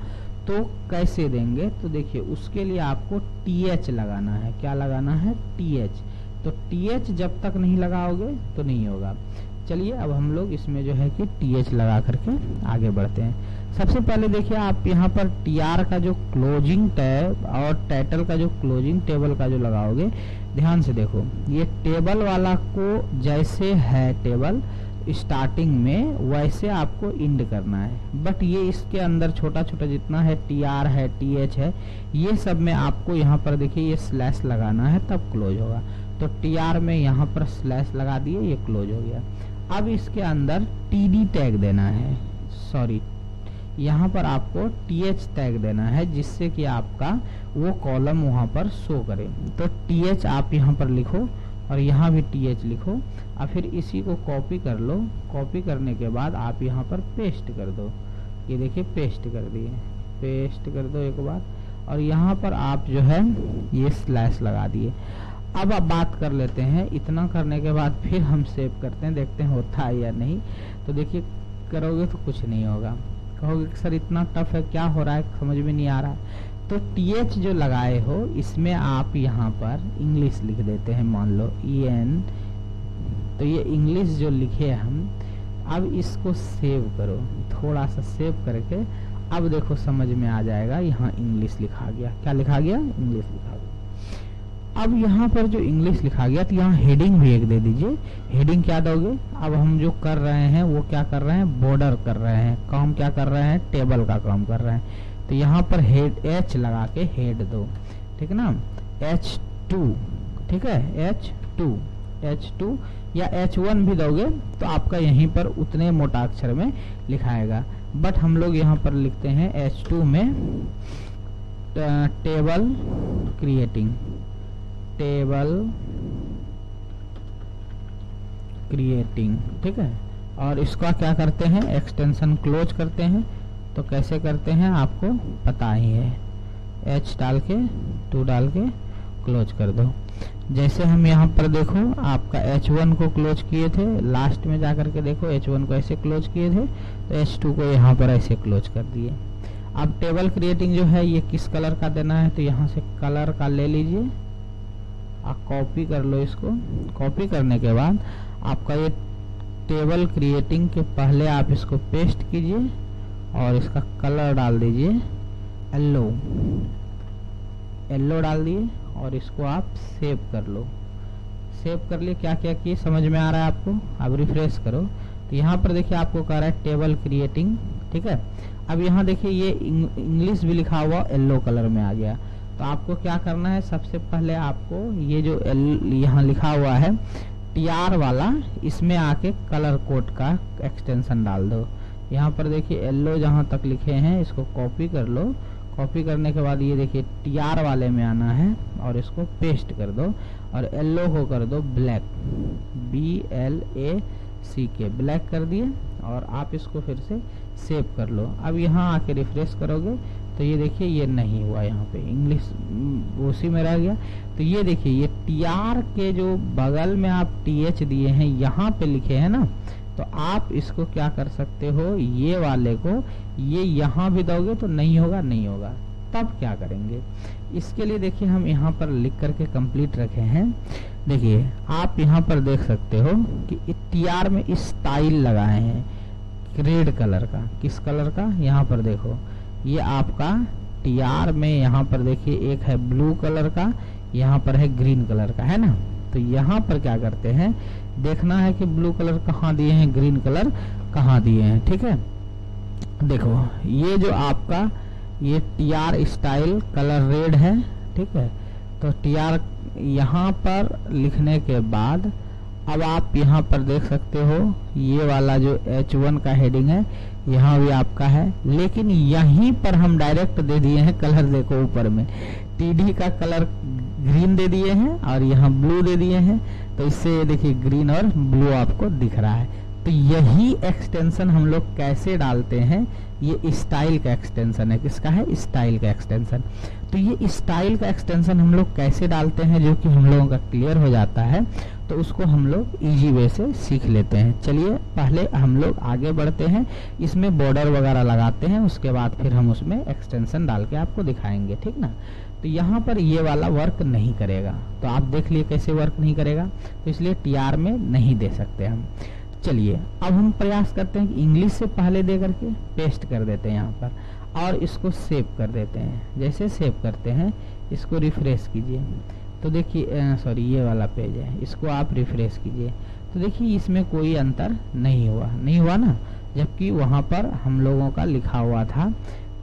S2: तो कैसे देंगे, तो देखिए उसके लिए आपको TH लगाना है। क्या लगाना है, TH। तो TH जब तक नहीं लगाओगे तो नहीं होगा। चलिए अब हम लोग इसमें जो है कि TH लगा करके आगे बढ़ते हैं। सबसे पहले देखिए आप यहाँ पर TR का जो क्लोजिंग टैब और टाइटल का जो क्लोजिंग टेबल का जो लगाओगे, ध्यान से देखो, ये टेबल वाला को जैसे है टेबल स्टार्टिंग में वैसे आपको इंड करना है, बट ये इसके अंदर छोटा छोटा जितना है TR है TH है ये सब में आपको यहाँ पर देखिए ये स्लैश लगाना है तब क्लोज होगा। तो TR में यहाँ पर स्लैश लगा दिए, ये क्लोज हो गया। अब इसके अंदर TD टैग देना है, सॉरी यहाँ पर आपको TH टैग देना है जिससे कि आपका वो कॉलम वहाँ पर शो करे। तो TH आप यहाँ पर लिखो और यहाँ भी TH लिखो और फिर इसी को कॉपी कर लो। कॉपी करने के बाद आप यहाँ पर पेस्ट कर दो। ये देखिए पेस्ट कर दिए, पेस्ट कर दो एक बार और यहाँ पर आप जो है ये स्लैश लगा दिए। अब आप बात कर लेते हैं, इतना करने के बाद फिर हम सेव करते हैं, देखते हैं होता है या नहीं। तो देखिए करोगे तो कुछ नहीं होगा, कहोगे सर इतना टफ है, क्या हो रहा है, समझ में नहीं आ रहा। तो TH जो लगाए हो इसमें आप यहाँ पर इंग्लिश लिख देते हैं, मान लो EN। तो ये इंग्लिश जो लिखे हम, अब इसको सेव करो, थोड़ा सा सेव करके अब देखो समझ में आ जाएगा। यहाँ इंग्लिश लिखा गया, क्या लिखा गया, इंग्लिश लिखा गया। अब यहाँ पर जो इंग्लिश लिखा गया तो यहाँ हेडिंग भी एक दे दीजिए। हेडिंग क्या दोगे, अब हम जो कर रहे हैं वो क्या कर रहे हैं, बॉर्डर कर रहे हैं, काम क्या कर रहे हैं, टेबल का काम कर रहे हैं। तो यहाँ पर हेड H लगा के हेड दो, ठीक है ना, H2, ठीक है, H2 या H1 भी दोगे तो आपका यहीं पर उतने मोटा अक्षर में लिखाएगा। बट हम लोग यहाँ पर लिखते हैं H2 में टेबल क्रिएटिंग, ठीक है। और इसका क्या करते हैं, एक्सटेंशन क्लोज करते हैं। तो कैसे करते हैं आपको पता ही है, H डाल के 2 डाल के क्लोज कर दो। जैसे हम यहाँ पर देखो आपका H1 को क्लोज किए थे, लास्ट में जाकर के देखो H1 को ऐसे क्लोज किए थे तो H2 को यहाँ पर ऐसे क्लोज कर दिए। अब टेबल क्रिएटिंग जो है ये किस कलर का देना है, तो यहाँ से कलर का ले लीजिए, आप कॉपी कर लो इसको। कॉपी करने के बाद आपका ये टेबल क्रिएटिंग के पहले आप इसको पेस्ट कीजिए और इसका कलर डाल दीजिए येलो डाल दिए और इसको आप सेव कर लो। सेव कर लिए, क्या क्या किए समझ में आ रहा है आपको। अब रिफ्रेश करो तो यहाँ पर देखिए आपको कह रहा है टेबल क्रिएटिंग, ठीक है। अब यहाँ देखिए ये इंग्लिश भी लिखा हुआ येलो कलर में आ गया। तो आपको क्या करना है, सबसे पहले आपको ये जो यहाँ लिखा हुआ है TR वाला, इसमें आके कलर कोड का एक्सटेंशन डाल दो। यहाँ पर देखिए येलो जहाँ तक लिखे हैं इसको कॉपी कर लो। कॉपी करने के बाद ये देखिए TR वाले में आना है और इसको पेस्ट कर दो और येलो को कर दो ब्लैक, BLACK, ब्लैक कर दिए और आप इसको फिर से सेव कर लो। अब यहाँ आके रिफ्रेश करोगे तो ये देखिए ये नहीं हुआ, यहाँ पे इंग्लिश उसी में रह गया। तो ये देखिए ये TR के जो बगल में आप TH दिए हैं यहाँ पे लिखे हैं ना, तो आप इसको क्या कर सकते हो, ये वाले को ये यहाँ भी दोगे तो नहीं होगा, नहीं होगा। तब क्या करेंगे, इसके लिए देखिए हम यहाँ पर लिख करके कंप्लीट रखे हैं। देखिए आप यहाँ पर देख सकते हो कि TR में स्टाइल लगाए हैं रेड कलर का, किस कलर का, यहाँ पर देखो ये आपका TR में यहाँ पर देखिए एक है ब्लू कलर का, यहाँ पर है ग्रीन कलर का, है ना। तो यहाँ पर क्या करते हैं, देखना है कि ब्लू कलर कहाँ दिए हैं, ग्रीन कलर कहाँ दिए हैं, ठीक है। देखो ये जो आपका ये TR स्टाइल कलर रेड है, ठीक है। तो TR यहाँ पर लिखने के बाद अब आप यहाँ पर देख सकते हो ये वाला जो H1 का हेडिंग है यहाँ भी आपका है, लेकिन यहीं पर हम डायरेक्ट दे दिए हैं कलर। देखो ऊपर में TD का कलर ग्रीन दे दिए हैं और यहाँ ब्लू दे दिए हैं, तो इससे ये देखिए ग्रीन और ब्लू आपको दिख रहा है। तो यही एक्सटेंशन हम लोग कैसे डालते हैं, ये स्टाइल का एक्सटेंशन है। किसका है? स्टाइल का एक्सटेंशन। तो ये स्टाइल का एक्सटेंशन हम लोग कैसे डालते हैं जो कि हम लोगों का क्लियर हो जाता है, तो उसको हम लोग इजी वे से सीख लेते हैं। चलिए पहले हम लोग आगे बढ़ते हैं, इसमें बॉर्डर वगैरह लगाते हैं, उसके बाद फिर हम उसमें एक्सटेंशन डाल के आपको दिखाएंगे, ठीक ना। तो यहाँ पर ये वाला वर्क नहीं करेगा, तो आप देख लिए कैसे वर्क नहीं करेगा, तो इसलिए TR में नहीं दे सकते हम। चलिए अब हम प्रयास करते हैं कि इंग्लिश से पहले दे करके पेस्ट कर देते हैं यहाँ पर और इसको सेव कर देते हैं। जैसे सेव करते हैं इसको रिफ्रेश कीजिए, तो देखिए सॉरी ये वाला पेज है, इसको आप रिफ्रेश कीजिए, तो देखिए इसमें कोई अंतर नहीं हुआ ना, जबकि वहाँ पर हम लोगों का लिखा हुआ था।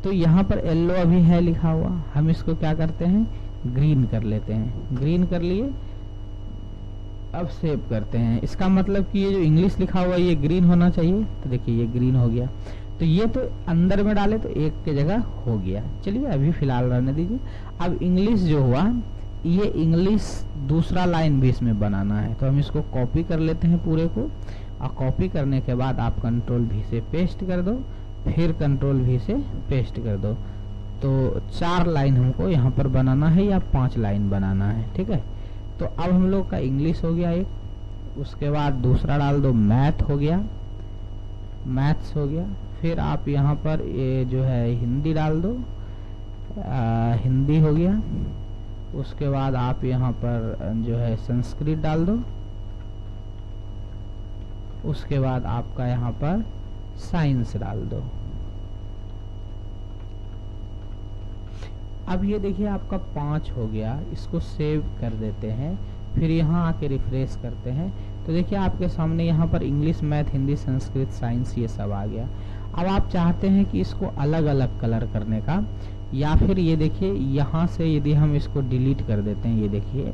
S2: तो यहाँ पर येलो अभी है लिखा हुआ, हम इसको क्या करते हैं ग्रीन कर लेते हैं। ग्रीन कर लिए, अब सेव करते हैं। इसका मतलब कि ये जो इंग्लिश लिखा हुआ है ये ग्रीन होना चाहिए, तो देखिए ये ग्रीन हो गया। तो ये तो अंदर में डाले तो एक के जगह हो गया। चलिए अभी फिलहाल रहने दीजिए। अब इंग्लिश जो हुआ, ये इंग्लिश दूसरा लाइन भी इसमें बनाना है, तो हम इसको कॉपी कर लेते हैं पूरे को, और कॉपी करने के बाद आप Ctrl+V से पेस्ट कर दो, फिर Ctrl+V से पेस्ट कर दो। तो 4 लाइन हमको यहाँ पर बनाना है या 5 लाइन बनाना है, ठीक है। तो अब हम लोग का इंग्लिश हो गया एक, उसके बाद दूसरा डाल दो मैथ हो गया, मैथ्स हो गया। फिर आप यहाँ पर ये जो है हिंदी डाल दो, हिंदी हो गया। उसके बाद आप यहाँ पर जो है संस्कृत डाल दो, उसके बाद आपका यहाँ पर साइंस डाल दो। अब ये देखिए आपका 5 हो गया, इसको सेव कर देते हैं, फिर यहाँ आके रिफ्रेश करते हैं, तो देखिए आपके सामने यहाँ पर English, math, Hindi, Sanskrit, science ये सब आ गया। अब आप चाहते हैं कि इसको अलग अलग कलर करने का, या फिर ये देखिए यहाँ से यदि हम इसको डिलीट कर देते हैं, ये देखिए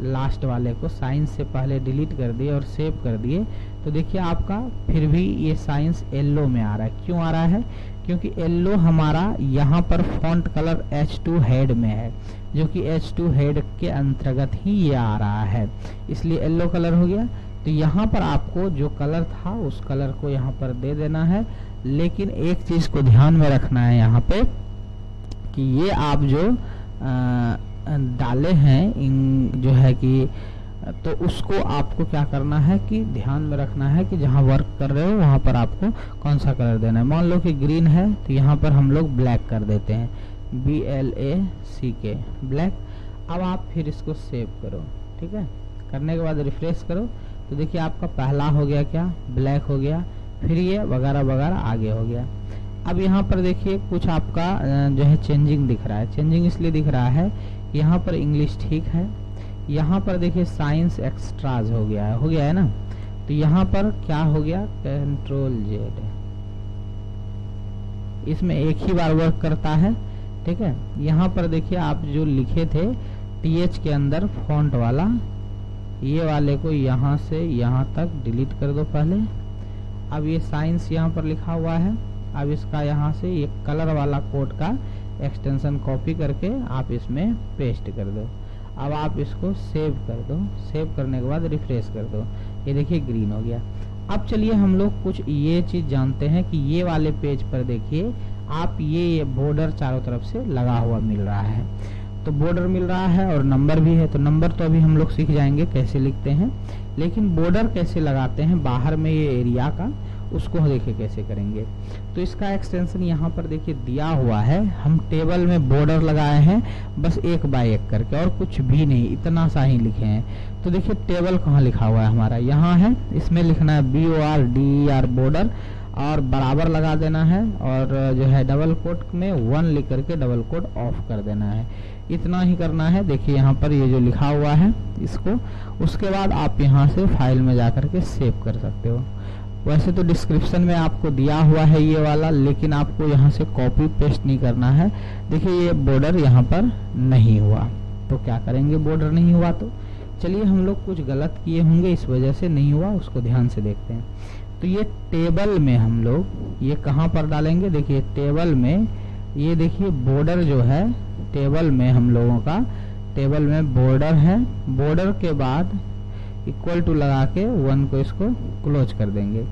S2: लास्ट वाले को साइंस से पहले डिलीट कर दिए और सेव कर दिए, तो देखिए आपका फिर भी ये साइंस येलो में आ रहा है। क्यों आ रहा है? क्योंकि येलो हमारा यहाँ पर फॉन्ट कलर H2 हेड में है, जो कि H2 हेड के अंतर्गत ही ये आ रहा है, इसलिए येलो कलर हो गया। तो यहाँ पर आपको जो कलर था उस कलर को यहाँ पर दे देना है, लेकिन एक चीज को ध्यान में रखना है यहाँ पे कि ये आप जो डाले हैं जो है कि, तो उसको आपको क्या करना है कि ध्यान में रखना है कि जहाँ वर्क कर रहे हो वहाँ पर आपको कौन सा कलर देना है। मान लो कि ग्रीन है तो यहाँ पर हम लोग ब्लैक कर देते हैं, BLACK ब्लैक। अब आप फिर इसको सेव करो, ठीक है। करने के बाद रिफ्रेश करो, तो देखिए आपका पहला हो गया क्या, ब्लैक हो गया, फिर ये वगैरह वगैरह आगे हो गया। अब यहाँ पर देखिए कुछ आपका जो है चेंजिंग दिख रहा है। चेंजिंग इसलिए दिख रहा है, यहाँ पर इंग्लिश ठीक है, यहाँ पर देखिए साइंस एक्स्ट्राज हो गया है ना। तो यहाँ पर क्या हो गया, Ctrl+Z, इसमें एक ही बार वर्क करता है, ठीक है। यहाँ पर देखिए आप जो लिखे थे TH के अंदर फॉन्ट वाला, ये वाले को यहाँ से यहाँ तक डिलीट कर दो पहले। अब ये साइंस यहाँ पर लिखा हुआ है, अब इसका यहाँ से ये कलर वाला कोड का एक्सटेंशन कॉपी करके आप इसमें पेस्ट कर दो। अब आप इसको सेव कर दो, सेव करने के बाद रिफ्रेश कर दो, ये देखिए ग्रीन हो गया। अब चलिए हम लोग कुछ ये चीज जानते हैं कि ये वाले पेज पर देखिए आप ये बॉर्डर चारों तरफ से लगा हुआ मिल रहा है, तो बॉर्डर मिल रहा है और नंबर भी है। तो नंबर तो अभी हम लोग सीख जाएंगे कैसे लिखते हैं, लेकिन बॉर्डर कैसे लगाते हैं बाहर में ये एरिया का, उसको देखिए कैसे करेंगे। तो इसका एक्सटेंशन यहाँ पर देखिए दिया हुआ है, हम टेबल में बॉर्डर लगाए हैं बस 1 बाय 1 करके, और कुछ भी नहीं, इतना सा ही लिखे हैं। तो देखिए टेबल कहाँ लिखा हुआ है हमारा, यहाँ है, इसमें लिखना है BORDER बॉर्डर, और बराबर लगा देना है, और जो है डबल कोट में 1 लिख करके डबल कोट ऑफ कर देना है। इतना ही करना है। देखिए यहाँ पर ये जो लिखा हुआ है इसको, उसके बाद आप यहाँ से फाइल में जाकर के सेव कर सकते हो। वैसे तो डिस्क्रिप्शन में आपको दिया हुआ है ये वाला, लेकिन आपको यहाँ से कॉपी पेस्ट नहीं करना है। देखिए ये बॉर्डर यहाँ पर नहीं हुआ, तो क्या करेंगे, बॉर्डर नहीं हुआ तो चलिए हम लोग कुछ गलत किए होंगे, इस वजह से नहीं हुआ, उसको ध्यान से देखते हैं। तो ये टेबल में हम लोग ये कहाँ पर डालेंगे, देखिए टेबल में, ये देखिए बॉर्डर जो है टेबल में, हम लोगों का टेबल में बॉर्डर है, बॉर्डर के बाद इक्वल टू लगा के 1 को इसको क्लोज कर देंगे।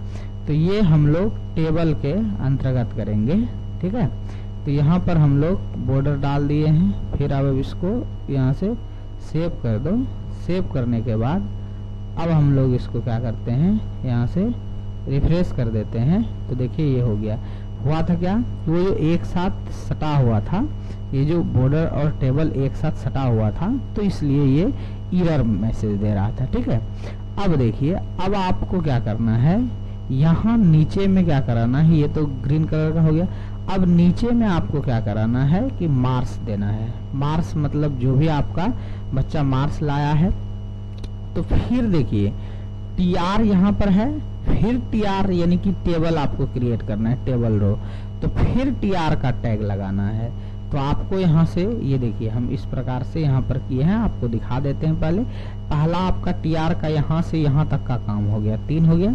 S2: तो ये हम लोग टेबल के अंतर्गत करेंगे, ठीक है। तो यहाँ पर हम लोग बॉर्डर डाल दिए हैं। फिर अब इसको यहाँ से सेव कर दो। सेव करने के बाद अब हम लोग इसको क्या करते हैं, यहाँ से रिफ्रेश कर देते हैं। तो देखिए ये हो गया। हुआ था क्या, वो जो एक साथ सटा हुआ था, ये जो बॉर्डर और टेबल एक साथ सटा हुआ था, तो इसलिए ये एरर मैसेज दे रहा था, ठीक है। अब देखिए, अब आपको क्या करना है, यहाँ नीचे में क्या कराना है, ये तो ग्रीन कलर का हो गया। अब नीचे में आपको क्या कराना है कि मार्क्स देना है। मार्क्स मतलब जो भी आपका बच्चा मार्क्स लाया है। तो फिर देखिए टीआर यहाँ पर है, फिर टीआर यानी कि टेबल आपको क्रिएट करना है, टेबल रो। तो फिर टीआर का टैग लगाना है। तो आपको यहाँ से ये देखिए हम इस प्रकार से यहाँ पर किए हैं, आपको दिखा देते हैं। पहला आपका टीआर का यहाँ से यहाँ तक का काम हो गया, 3 हो गया।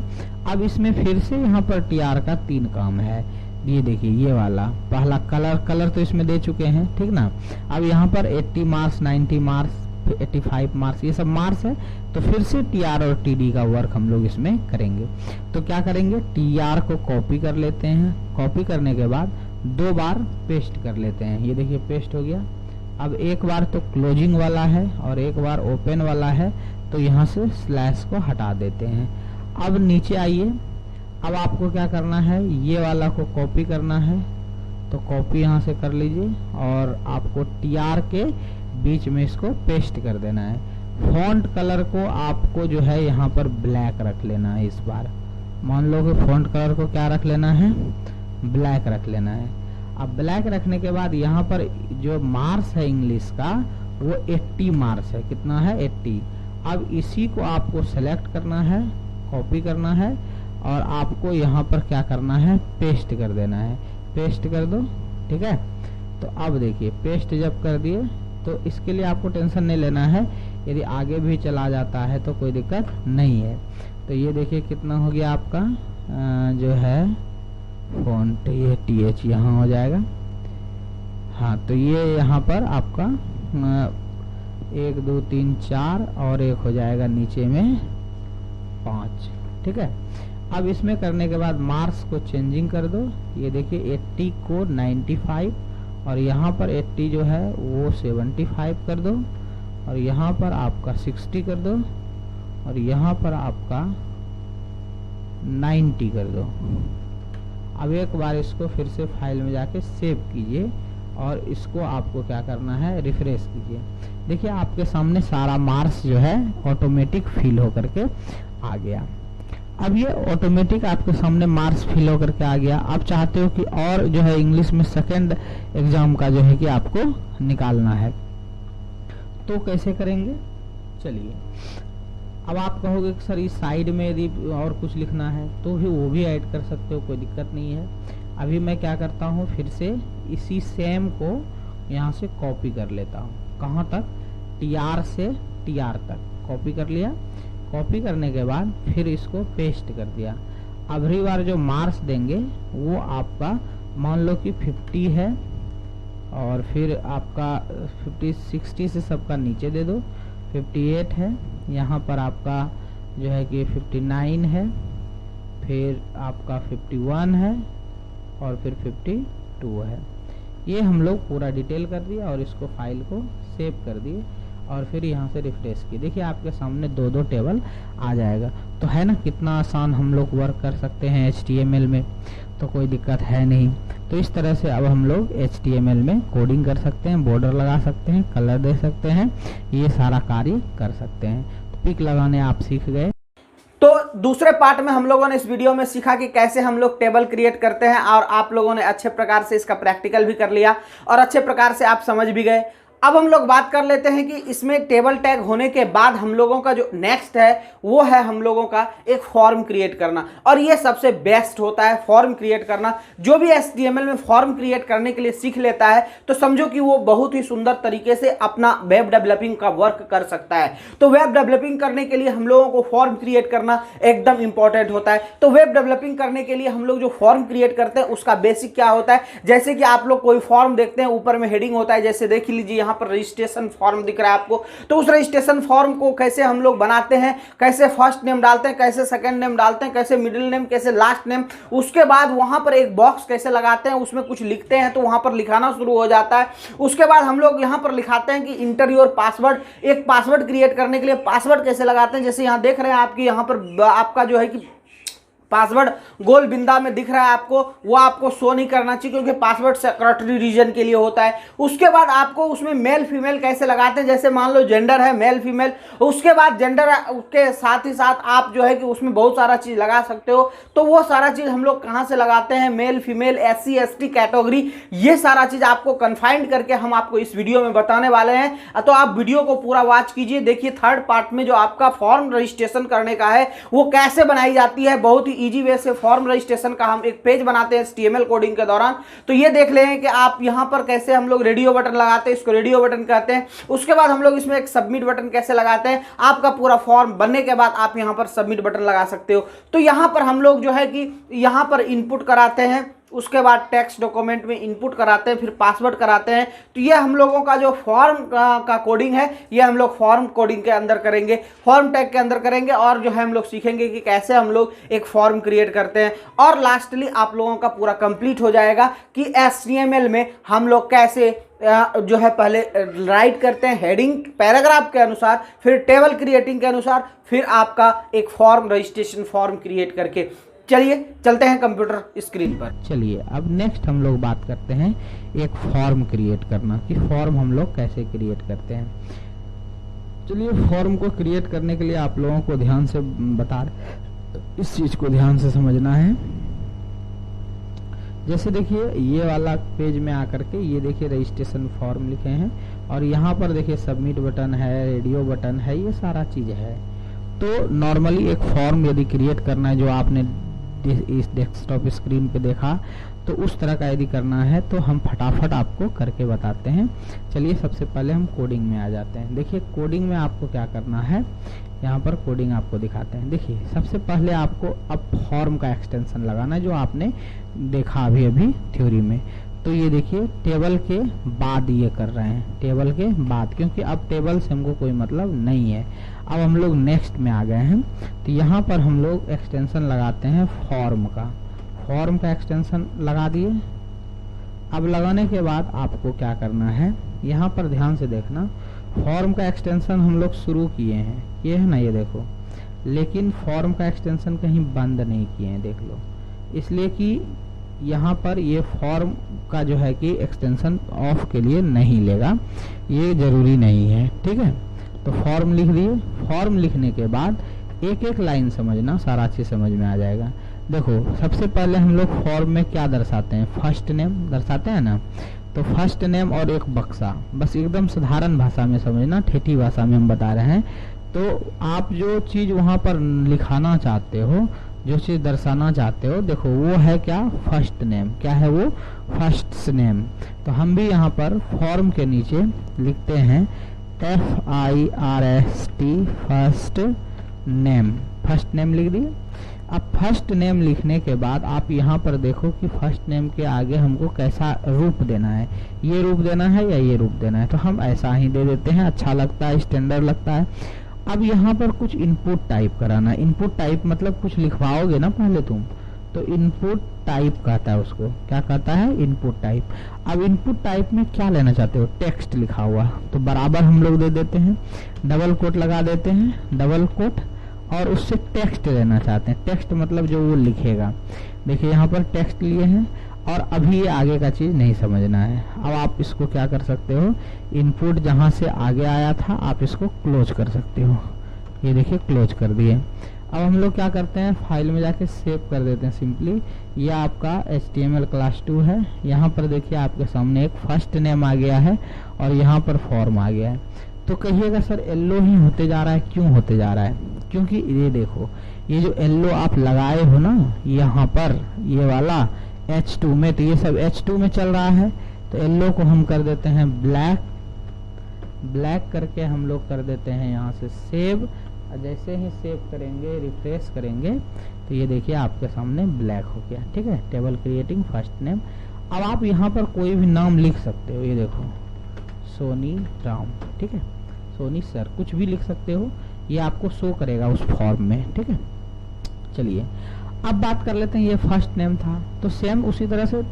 S2: अब इसमें फिर से यहाँ पर टीआर का 3 काम है। ये देखिए ये वाला पहला कलर तो इसमें दे चुके हैं, ठीक ना। अब यहाँ पर 80 मार्क्स, 90 मार्क्स, 85 मार्क्स, ये सब मार्क्स है। तो फिर से टीआर और टीडी का वर्क हम लोग इसमें करेंगे। तो क्या करेंगे, टीआर को कॉपी कर लेते हैं। कॉपी करने के बाद 2 बार पेस्ट कर लेते हैं। ये देखिए पेस्ट हो गया। अब एक बार तो क्लोजिंग वाला है और एक बार ओपन वाला है, तो यहाँ से स्लैश को हटा देते हैं। अब नीचे आइए, अब आपको क्या करना है, ये वाला को कॉपी करना है। तो कॉपी यहाँ से कर लीजिए और आपको टीआर के बीच में इसको पेस्ट कर देना है। फॉन्ट कलर को आपको जो है यहाँ पर ब्लैक रख लेना है। इस बार मान लो कि फॉन्ट कलर को क्या रख लेना है, ब्लैक रख लेना है। अब ब्लैक रखने के बाद यहाँ पर जो मार्क्स है इंग्लिश का वो 80 मार्क्स है। कितना है, 80। अब इसी को आपको सेलेक्ट करना है, कॉपी करना है और आपको यहाँ पर क्या करना है, पेस्ट कर देना है। पेस्ट कर दो, ठीक है। तो अब देखिए पेस्ट जब कर दिए तो इसके लिए आपको टेंशन नहीं लेना है। यदि आगे भी चला जाता है तो कोई दिक्कत नहीं है। तो ये देखिए कितना हो गया आपका जो है फॉन्ट, ये TH यहाँ हो जाएगा। हाँ, तो ये यहाँ पर आपका 1 2 3 4 और एक हो जाएगा नीचे में 5, ठीक है। अब इसमें करने के बाद मार्क्स को चेंजिंग कर दो। ये देखिए 80 को 95 और यहाँ पर 80 जो है वो 75 कर दो और यहाँ पर आपका 60 कर दो और यहाँ पर आपका 90 कर दो। अब एक बार इसको फिर से फाइल में जाके सेव कीजिए और इसको आपको क्या करना है, रिफ्रेश कीजिए। देखिए आपके सामने सारा मार्क्स जो है ऑटोमेटिक फिल होकर के आ गया। अब ये ऑटोमेटिक आपके सामने मार्क्स फिल होकर के आ गया। आप चाहते हो कि और जो है इंग्लिश में सेकंड एग्जाम का जो है कि आपको निकालना है, तो कैसे करेंगे, चलिए। अब आप कहोगे कि सर इस साइड में यदि और कुछ लिखना है तो भी वो भी ऐड कर सकते हो, कोई दिक्कत नहीं है। अभी मैं क्या करता हूँ, फिर से इसी सेम को यहाँ से कॉपी कर लेता हूँ। कहाँ तक, TR से TR तक कॉपी कर लिया। कॉपी करने के बाद फिर इसको पेस्ट कर दिया। अगली बार जो मार्क्स देंगे वो आपका मान लो कि 50 है और फिर आपका 50 60 से सबका नीचे दे दो। 58 है, यहाँ पर आपका जो है कि 59 है, फिर आपका 51 है और फिर 52 है। ये हम लोग पूरा डिटेल कर दिया और इसको फाइल को सेव कर दिए और फिर यहाँ से रिफ्रेश किए। देखिए आपके सामने 2 टेबल आ जाएगा। तो है ना कितना आसान हम लोग वर्क कर सकते हैं HTML में, तो कोई दिक्कत है नहीं। तो इस तरह से अब हम लोग HTML में कोडिंग कर सकते हैं, बॉर्डर लगा सकते हैं, कलर दे सकते हैं, ये सारा कार्य कर सकते हैं। तो पिक लगाने आप सीख गए।
S1: तो दूसरे पार्ट में हम लोगों ने इस वीडियो में सीखा कि कैसे हम लोग टेबल क्रिएट करते हैं और आप लोगों ने अच्छे प्रकार से इसका प्रैक्टिकल भी कर लिया और अच्छे प्रकार से आप समझ भी गए। अब हम लोग बात कर लेते हैं कि इसमें टेबल टैग होने के बाद हम लोगों का जो नेक्स्ट है वो है हम लोगों का एक फॉर्म क्रिएट करना, और ये सबसे बेस्ट होता है फॉर्म क्रिएट करना। जो भी HTML में फॉर्म क्रिएट करने के लिए सीख लेता है तो समझो कि वो बहुत ही सुंदर तरीके से अपना वेब डेवलपिंग का वर्क कर सकता है। तो वेब डेवलपिंग करने के लिए हम लोगों को फॉर्म क्रिएट करना एकदम इंपॉर्टेंट होता है। तो वेब डेवलपिंग करने के लिए हम लोग जो फॉर्म क्रिएट करते हैं उसका बेसिक क्या होता है, जैसे कि आप लोग कोई फॉर्म देखते हैं ऊपर में हेडिंग होता है, जैसे देख लीजिए यहाँ पर रजिस्ट्रेशन फॉर्म दिख रहा है आपको। तो उस रजिस्ट्रेशन फॉर्म को कैसे हम लोग बनाते हैं, कैसे फर्स्ट नेम डालते हैं, कैसे सेकंड नेम डालते हैं, कैसे मिडिल नेम, कैसे लास्ट नेम, उसके बाद वहां पर एक बॉक्स कैसे लगाते हैं, उसमें कुछ लिखते हैं तो वहां पर लिखाना शुरू हो जाता है। उसके बाद हम लोग यहां पर लिखाते हैं कि इंटर योर पासवर्ड, एक पासवर्ड क्रिएट करने के लिए पासवर्ड कैसे लगाते हैं। जैसे यहां देख रहे हैं आपकी यहां पर आपका जो है कि पासवर्ड गोल बिंदा में दिख रहा है आपको, वो आपको शो नहीं करना चाहिए क्योंकि पासवर्ड सिक्योरिटी रीजन के लिए होता है। उसके बाद आपको उसमें मेल फीमेल कैसे लगाते हैं, जैसे मान लो जेंडर है मेल फीमेल, उसके बाद जेंडर के साथ ही साथ आप जो है कि उसमें बहुत सारा चीज़ लगा सकते हो। तो वो सारा चीज़ हम लोग कहाँ से लगाते हैं, male female SC ST category, ये सारा चीज़ आपको कन्फाइंड करके हम आपको इस वीडियो में बताने वाले हैं। तो आप वीडियो को पूरा वॉच कीजिए। देखिए थर्ड पार्ट में जो आपका फॉर्म रजिस्ट्रेशन करने का है वो कैसे बनाई जाती है, बहुत ही इजी वे से फॉर्म रजिस्ट्रेशन का हम एक पेज बनाते हैं HTML कोडिंग के दौरान। तो ये देख लें कि आप यहां पर कैसे हम लोग रेडियो बटन लगाते हैं, इसको रेडियो बटन कहते हैं। उसके बाद हम लोग इसमें एक सबमिट बटन कैसे लगाते हैं, आपका पूरा फॉर्म बनने के बाद आप यहां पर सबमिट बटन लगा सकते हो। तो यहां पर हम लोग जो है कि यहां पर इनपुट कराते हैं, उसके बाद टेक्स्ट डॉक्यूमेंट में इनपुट कराते हैं, फिर पासवर्ड कराते हैं। तो ये हम लोगों का जो फॉर्म का कोडिंग है ये हम लोग फॉर्म कोडिंग के अंदर करेंगे, फॉर्म टैग के अंदर करेंगे, और जो है हम लोग सीखेंगे कि कैसे हम लोग एक फॉर्म क्रिएट करते हैं। और लास्टली आप लोगों का पूरा कंप्लीट हो जाएगा कि HTML में हम लोग कैसे जो है पहले राइट करते हैं हेडिंग पैराग्राफ के अनुसार, फिर टेबल क्रिएटिंग के अनुसार, फिर आपका एक फॉर्म रजिस्ट्रेशन फॉर्म क्रिएट करके। चलिए चलते हैं कंप्यूटर स्क्रीन पर।
S2: चलिए अब नेक्स्ट हम लोग बात करते हैं एक फॉर्म क्रिएट करना, कि फॉर्म हम लोग कैसे क्रिएट करते हैं। चलिए फॉर्म को क्रिएट करने के लिए आप लोगों को ध्यान से बता रहे, इस चीज को ध्यान से समझना है। जैसे देखिए ये वाला पेज में आकर के ये देखिए रजिस्ट्रेशन फॉर्म लिखे हैं, और यहाँ पर देखिए सबमिट बटन है, रेडियो बटन है, ये सारा चीज है। तो नॉर्मली एक फॉर्म यदि क्रिएट करना है जो आपने इस डेस्कटॉप स्क्रीन पे देखा, तो उस तरह का यदि करना है तो हम फटाफट आपको करके बताते हैं। चलिए सबसे पहले हम कोडिंग में आ जाते हैं। देखिए कोडिंग में आपको क्या करना है, यहाँ पर कोडिंग आपको दिखाते हैं। देखिए सबसे पहले आपको अब फॉर्म का एक्सटेंशन लगाना है जो आपने देखा अभी अभी थ्योरी में। तो ये देखिए टेबल के बाद ये कर रहे हैं, टेबल के बाद, क्योंकि अब टेबल से हमको कोई मतलब नहीं है। अब हम लोग नेक्स्ट में आ गए हैं, तो यहाँ पर हम लोग एक्सटेंशन लगाते हैं फॉर्म का। फॉर्म का एक्सटेंशन लगा दिए। अब लगाने के बाद आपको क्या करना है, यहाँ पर ध्यान से देखना, फॉर्म का एक्सटेंशन हम लोग शुरू किए हैं, ये है ना, ये देखो, लेकिन फॉर्म का एक्सटेंशन कहीं बंद नहीं किए हैं, देख लो, इसलिए कि यहाँ पर ये फॉर्म का जो है कि एक्सटेंशन ऑफ के लिए नहीं लेगा, ये जरूरी नहीं है, ठीक है। तो फॉर्म लिख दिए। फॉर्म लिखने के बाद एक एक लाइन समझना, सारा चीज समझ में आ जाएगा। देखो सबसे पहले हम लोग फॉर्म में क्या दर्शाते हैं, फर्स्ट नेम दर्शाते हैं ना, तो फर्स्ट नेम और एक बक्सा, बस एकदम साधारण भाषा में समझना, ठेठी भाषा में हम बता रहे हैं। तो आप जो चीज वहां पर लिखाना चाहते हो, जो चीज दर्शाना चाहते हो, देखो वो है क्या, फर्स्ट नेम, क्या है वो, फर्स्ट नेम। तो हम भी यहाँ पर फॉर्म के नीचे लिखते हैं FIRST first name, first name लिख दिए। अब फर्स्ट नेम लिखने के बाद आप यहाँ पर देखो कि फर्स्ट नेम के आगे हमको कैसा रूप देना है, ये रूप देना है या ये रूप देना है, तो हम ऐसा ही दे देते हैं, अच्छा लगता है, स्टैंडर्ड लगता है। अब यहाँ पर कुछ इनपुट टाइप कराना है। इनपुट टाइप मतलब कुछ लिखवाओगे ना पहले तुम, तो इनपुट टाइप कहता है उसको, क्या कहता है, इनपुट टाइप। अब इनपुट टाइप में क्या लेना चाहते हो, टेक्स्ट लिखा हुआ, तो बराबर हम लोग दे देते हैं, डबल कोट लगा देते हैं, डबल कोट, और उससे टेक्स्ट लेना चाहते हैं, टेक्स्ट मतलब जो वो लिखेगा। देखिए यहाँ पर टेक्स्ट लिए हैं, और अभी ये आगे का चीज नहीं समझना है। अब आप इसको क्या कर सकते हो, इनपुट जहां से आगे आया था आप इसको क्लोज कर सकते हो, ये देखिए क्लोज कर दिए। अब हम लोग क्या करते हैं, फाइल में जाके सेव कर देते हैं सिंपली। ये आपका HTML क्लास 2 है। यहाँ पर देखिए आपके सामने एक फर्स्ट नेम आ गया है और यहाँ पर फॉर्म आ गया है। तो कहिएगा सर येलो ही होते जा रहा है, क्यों होते जा रहा है? क्योंकि ये देखो, ये जो येलो आप लगाए हो ना यहाँ पर, ये वाला H2 में, तो ये सब H2 में चल रहा है। तो येलो को हम कर देते हैं ब्लैक करके हम लोग कर देते हैं यहाँ से सेव। जैसे ही सेव करेंगे, रिफ्रेश करेंगे, तो ये देखिए आपके सामने ब्लैक हो गया। ठीक है, टेबल क्रिएटिंग फर्स्ट नेम। अब आप यहाँ पर कोई भी नाम लिख सकते हो। ये देखो सोनी राम, ठीक है, सोनी सर, कुछ भी लिख सकते हो। ये आपको शो करेगा उस फॉर्म में। ठीक है, चलिए अब बात कर लेते हैं। ये फर्स्ट नेम था, तो सेम उसी तरह से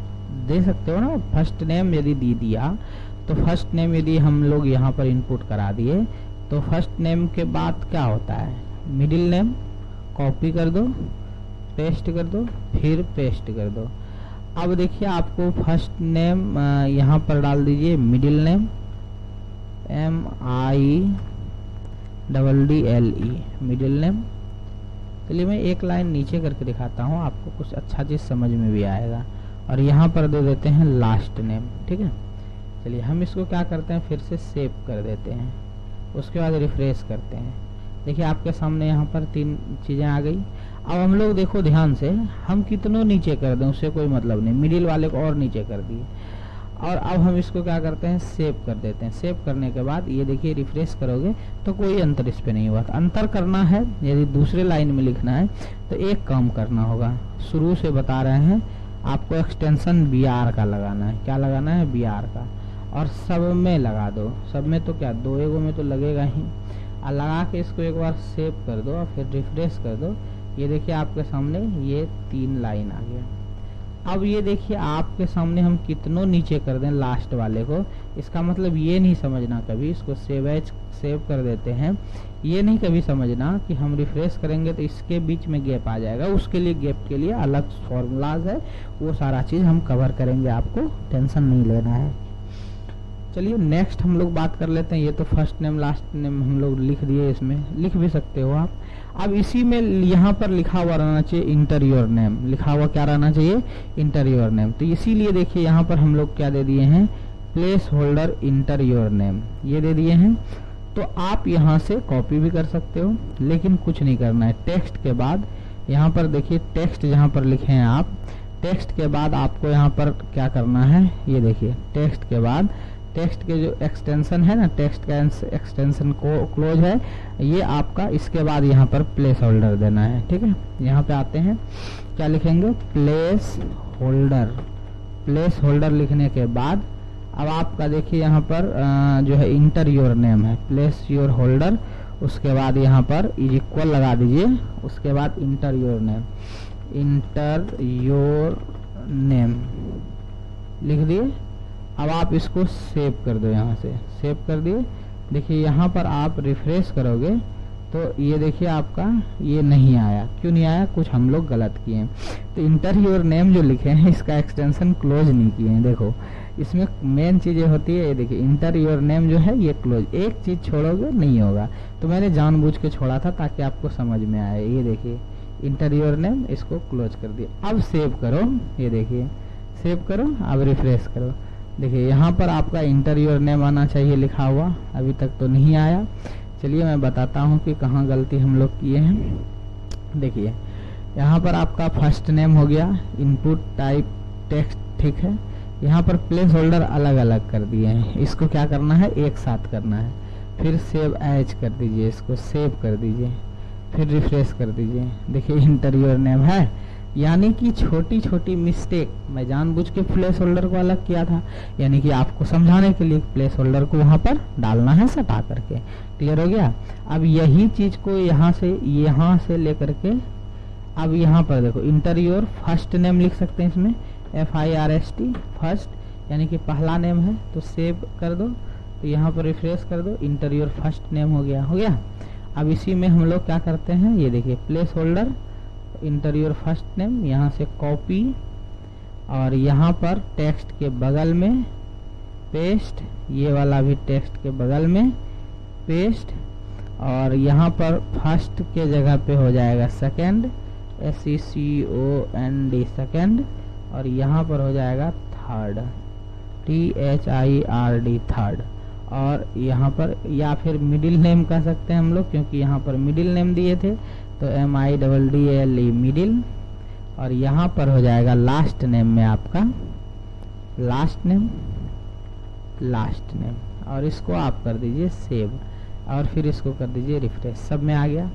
S2: दे सकते हो ना। फर्स्ट नेम यदि दे दिया, तो फर्स्ट नेम यदि हम लोग यहाँ पर इनपुट करा दिए, तो फर्स्ट नेम के बाद क्या होता है, मिडिल नेम कॉपी कर दो, पेस्ट कर दो, फिर पेस्ट कर दो। अब देखिए आपको फर्स्ट नेम यहाँ पर डाल दीजिए middle name MIDDLE middle name. चलिए मैं एक लाइन नीचे करके दिखाता हूँ, आपको कुछ अच्छा चीज समझ में भी आएगा। और यहाँ पर दे देते हैं लास्ट नेम। ठीक है, चलिए हम इसको क्या करते हैं, फिर से सेव कर देते हैं, उसके बाद रिफ्रेश करते हैं। देखिए आपके सामने यहाँ पर 3 चीजें आ गई। अब हम लोग देखो ध्यान से, हम कितनों नीचे कर दें उससे कोई मतलब नहीं, मिडिल वाले को और नीचे कर दिए। और अब हम इसको क्या करते हैं, सेव कर देते हैं। सेव करने के बाद ये देखिए रिफ्रेश करोगे तो कोई अंतर इस पे नहीं हुआ। अंतर करना है, यदि दूसरे लाइन में लिखना है तो एक काम करना होगा, शुरू से बता रहे हैं आपको, एक्सटेंशन BR का लगाना है। क्या लगाना है, BR का। और सब में लगा दो, सब में तो क्या, 2 एगो में तो लगेगा ही। और लगा के इसको एक बार सेव कर दो और फिर रिफ्रेश कर दो। ये देखिए आपके सामने ये 3 लाइन आ गया। अब ये देखिए आपके सामने हम कितनों नीचे कर दें लास्ट वाले को, इसका मतलब ये नहीं समझना कभी, इसको सेव कर देते हैं, ये नहीं कभी समझना कि हम रिफ्रेश करेंगे तो इसके बीच में गैप आ जाएगा। उसके लिए गैप के लिए अलग फॉर्मूलाज है, वो सारा चीज हम कवर करेंगे, आपको टेंशन नहीं लेना है। चलिए नेक्स्ट हम लोग बात कर लेते हैं। ये तो फर्स्ट नेम लास्ट नेम हम लोग लिख दिए, इसमें लिख भी सकते हो आप। अब इसी में यहाँ पर लिखा हुआ रहना चाहिए इंटरियर नेम। लिखा हुआ क्या रहना चाहिए, इंटरियर नेम। तो इसीलिए देखिए यहाँ पर हम लोग क्या दे दिए हैं, प्लेस होल्डर इंटरियर नेम, ये दे दिए हैं। तो आप यहाँ से कॉपी भी कर सकते हो, लेकिन कुछ नहीं करना है। टेक्स्ट के बाद यहाँ पर देखिए, टेक्स्ट जहाँ पर लिखे हैं आप, टेक्स्ट के बाद आपको यहाँ पर क्या करना है, ये देखिए टेक्स्ट के बाद, टेक्स्ट के जो एक्सटेंशन है ना, टेक्स्ट का एक्सटेंशन को क्लोज है ये आपका, इसके बाद यहाँ पर प्लेस होल्डर देना है। ठीक है, यहाँ पे आते हैं, क्या लिखेंगे, प्लेस होल्डर। प्लेस होल्डर लिखने के बाद अब आपका देखिए यहाँ पर जो है इंटर योर नेम है, प्लेस योर होल्डर। उसके बाद यहाँ पर इज इक्वल लगा दीजिए, उसके बाद inter your name, inter your name लिख दिए। अब आप इसको सेव कर दो, यहाँ से सेव कर दिए। देखिए यहाँ पर आप रिफ्रेश करोगे तो ये देखिए आपका ये नहीं आया। क्यों नहीं आया, कुछ हम लोग गलत किए हैं। तो इंटर योर नेम जो लिखे हैं इसका एक्सटेंशन क्लोज नहीं किए हैं। देखो इसमें मेन चीजें होती है, ये देखिए इंटर योर नेम जो है ये क्लोज, एक चीज छोड़ोगे नहीं होगा, तो मैंने जानबूझ के छोड़ा था ताकि आपको समझ में आए। ये देखिए इंटर योर नेम, इसको क्लोज कर दिया। अब सेव करो, ये देखिए सेव करो, अब रिफ्रेश करो। देखिए यहाँ पर आपका इंटर योर नेम आना चाहिए लिखा हुआ, अभी तक तो नहीं आया। चलिए मैं बताता हूँ कि कहाँ गलती हम लोग किए हैं। देखिए यहाँ पर आपका फर्स्ट नेम हो गया, इनपुट टाइप टेक्स्ट, ठीक है। यहाँ पर प्लेस होल्डर अलग अलग कर दिए हैं, इसको क्या करना है, एक साथ करना है। फिर सेव एज कर दीजिए, इसको सेव कर दीजिए, फिर रिफ्रेश कर दीजिए। देखिए इंटर योर नेम है, यानी कि छोटी छोटी मिस्टेक मैं जानबूझ के प्लेस होल्डर को अलग किया था, यानी कि आपको समझाने के लिए प्लेस होल्डर को वहां पर डालना है सटा करके। क्लियर हो गया। अब यही चीज को यहाँ से लेकर के अब यहाँ पर देखो इंटर योर फर्स्ट नेम लिख सकते हैं, इसमें FIRST फर्स्ट, यानी कि पहला नेम है। तो सेव कर दो, तो यहाँ पर रिफ्रेश कर दो, इंटर योर फर्स्ट नेम हो गया। अब इसी में हम लोग क्या करते हैं, ये देखिए place holder inter your first name, यहाँ से कॉपी और यहाँ पर टेक्स्ट के बगल में पेस्ट, ये वाला भी टेक्स्ट के बगल में पेस्ट, और यहाँ पर फर्स्ट के जगह पे हो जाएगा सेकंड, SECOND सेकंड, और यहाँ पर हो जाएगा थर्ड, THIRD थर्ड। और यहाँ पर या फिर मिडिल नेम कह सकते हैं हम लोग, क्योंकि यहाँ पर मिडिल नेम दिए थे तो MIDDLE मिडिल। और यहाँ पर हो जाएगा लास्ट नेम में आपका लास्ट नेम, और इसको आप कर दीजिए सेव, और फिर इसको कर दीजिए रिफ्रेश। सब में आ गया।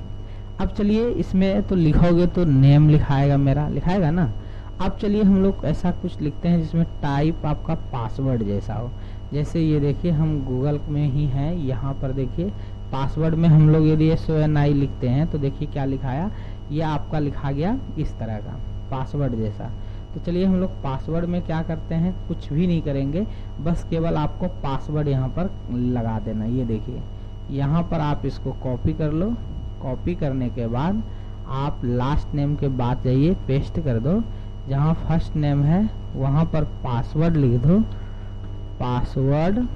S2: अब चलिए इसमें तो लिखोगे तो नेम लिखाएगा, मेरा लिखाएगा ना। अब चलिए हम लोग ऐसा कुछ लिखते हैं जिसमें टाइप आपका पासवर्ड जैसा हो। जैसे ये देखिए हम गूगल में ही हैं, यहाँ पर देखिए पासवर्ड में हम लोग यदि SONI लिखते हैं तो देखिए क्या लिखाया, ये आपका लिखा गया इस तरह का पासवर्ड जैसा। तो चलिए हम लोग पासवर्ड में क्या करते हैं, कुछ भी नहीं करेंगे, बस केवल आपको पासवर्ड यहाँ पर लगा देना। ये देखिए यहाँ पर आप इसको कॉपी कर लो। कॉपी करने के बाद आप लास्ट नेम के बाद जाइए, पेस्ट कर दो, जहाँ फर्स्ट नेम है वहाँ पर पासवर्ड लिख दो, पासवर्ड।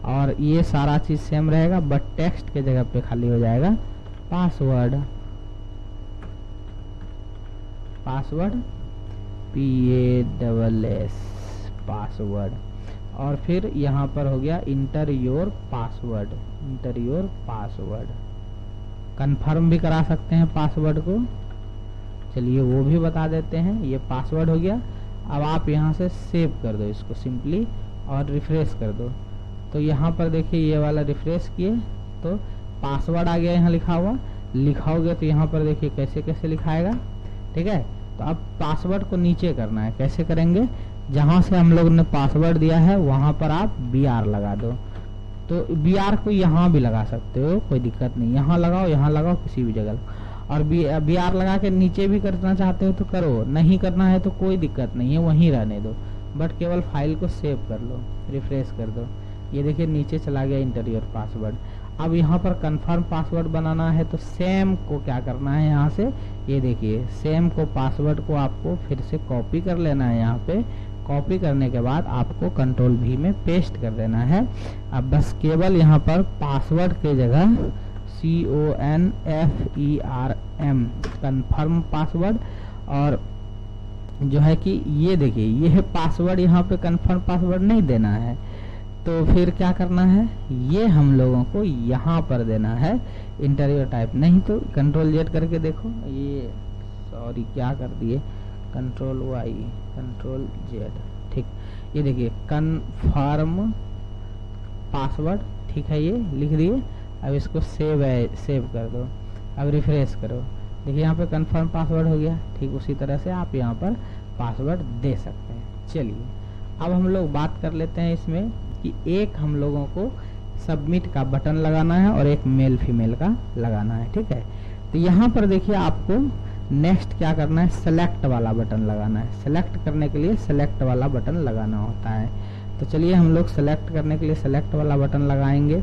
S2: और ये सारा चीज सेम रहेगा, बट टेक्स्ट के जगह पे खाली हो जाएगा पासवर्ड, पासवर्ड PASS पासवर्ड। और फिर यहाँ पर हो गया inter your password, inter your password. Confirm भी करा सकते हैं पासवर्ड को, चलिए वो भी बता देते हैं। ये पासवर्ड हो गया। अब आप यहाँ से सेव कर दो इसको सिंपली और रिफ्रेश कर दो। तो यहाँ पर देखिए ये वाला रिफ्रेश किए तो पासवर्ड आ गया यहाँ लिखा हुआ। लिखाओगे तो यहाँ पर देखिए कैसे कैसे लिखाएगा, ठीक है। तो अब पासवर्ड को नीचे करना है, कैसे करेंगे, जहाँ से हम लोग ने पासवर्ड दिया है वहाँ पर आप BR लगा दो। तो BR को यहाँ भी लगा सकते हो, कोई दिक्कत नहीं, यहाँ लगाओ किसी भी जगह। और BR लगा के नीचे भी करना चाहते हो तो करो, नहीं करना है तो कोई दिक्कत नहीं है, वहीं रहने दो, बट केवल फाइल को सेव कर लो, रिफ्रेश कर दो। ये देखिए नीचे चला गया इंटर योर पासवर्ड। अब यहाँ पर कंफर्म पासवर्ड बनाना है तो सेम को क्या करना है, यहाँ से ये देखिए सेम को पासवर्ड को आपको फिर से कॉपी कर लेना है। यहाँ पे कॉपी करने के बाद आपको कंट्रोल V में पेस्ट कर देना है। अब बस केवल यहाँ पर पासवर्ड के जगह CONFERM कंफर्म पासवर्ड, और जो है कि ये देखिए ये है पासवर्ड, यहाँ पे कंफर्म पासवर्ड नहीं देना है। तो फिर क्या करना है, ये हम लोगों को यहाँ पर देना है इंटरव्यू टाइप। नहीं तो कंट्रोल Z करके देखो, ये सॉरी क्या कर दिए, कंट्रोल Y कंट्रोल Z, ठीक। ये देखिए कन्फर्म पासवर्ड, ठीक है, ये लिख दिए। अब इसको सेव कर दो, अब रिफ्रेश करो, देखिए यहाँ पे कंफर्म पासवर्ड हो गया। ठीक उसी तरह से आप यहाँ पर पासवर्ड दे सकते हैं। चलिए अब हम लोग बात कर लेते हैं इसमें कि एक हम लोगों को सबमिट का बटन लगाना है और एक मेल फीमेल का लगाना है, ठीक है। तो यहाँ पर देखिए आपको नेक्स्ट क्या करना है, सेलेक्ट वाला बटन लगाना है। सेलेक्ट करने के लिए सेलेक्ट वाला बटन लगाना होता है। तो चलिए हम लोग सेलेक्ट करने के लिए सेलेक्ट वाला बटन लगाएंगे।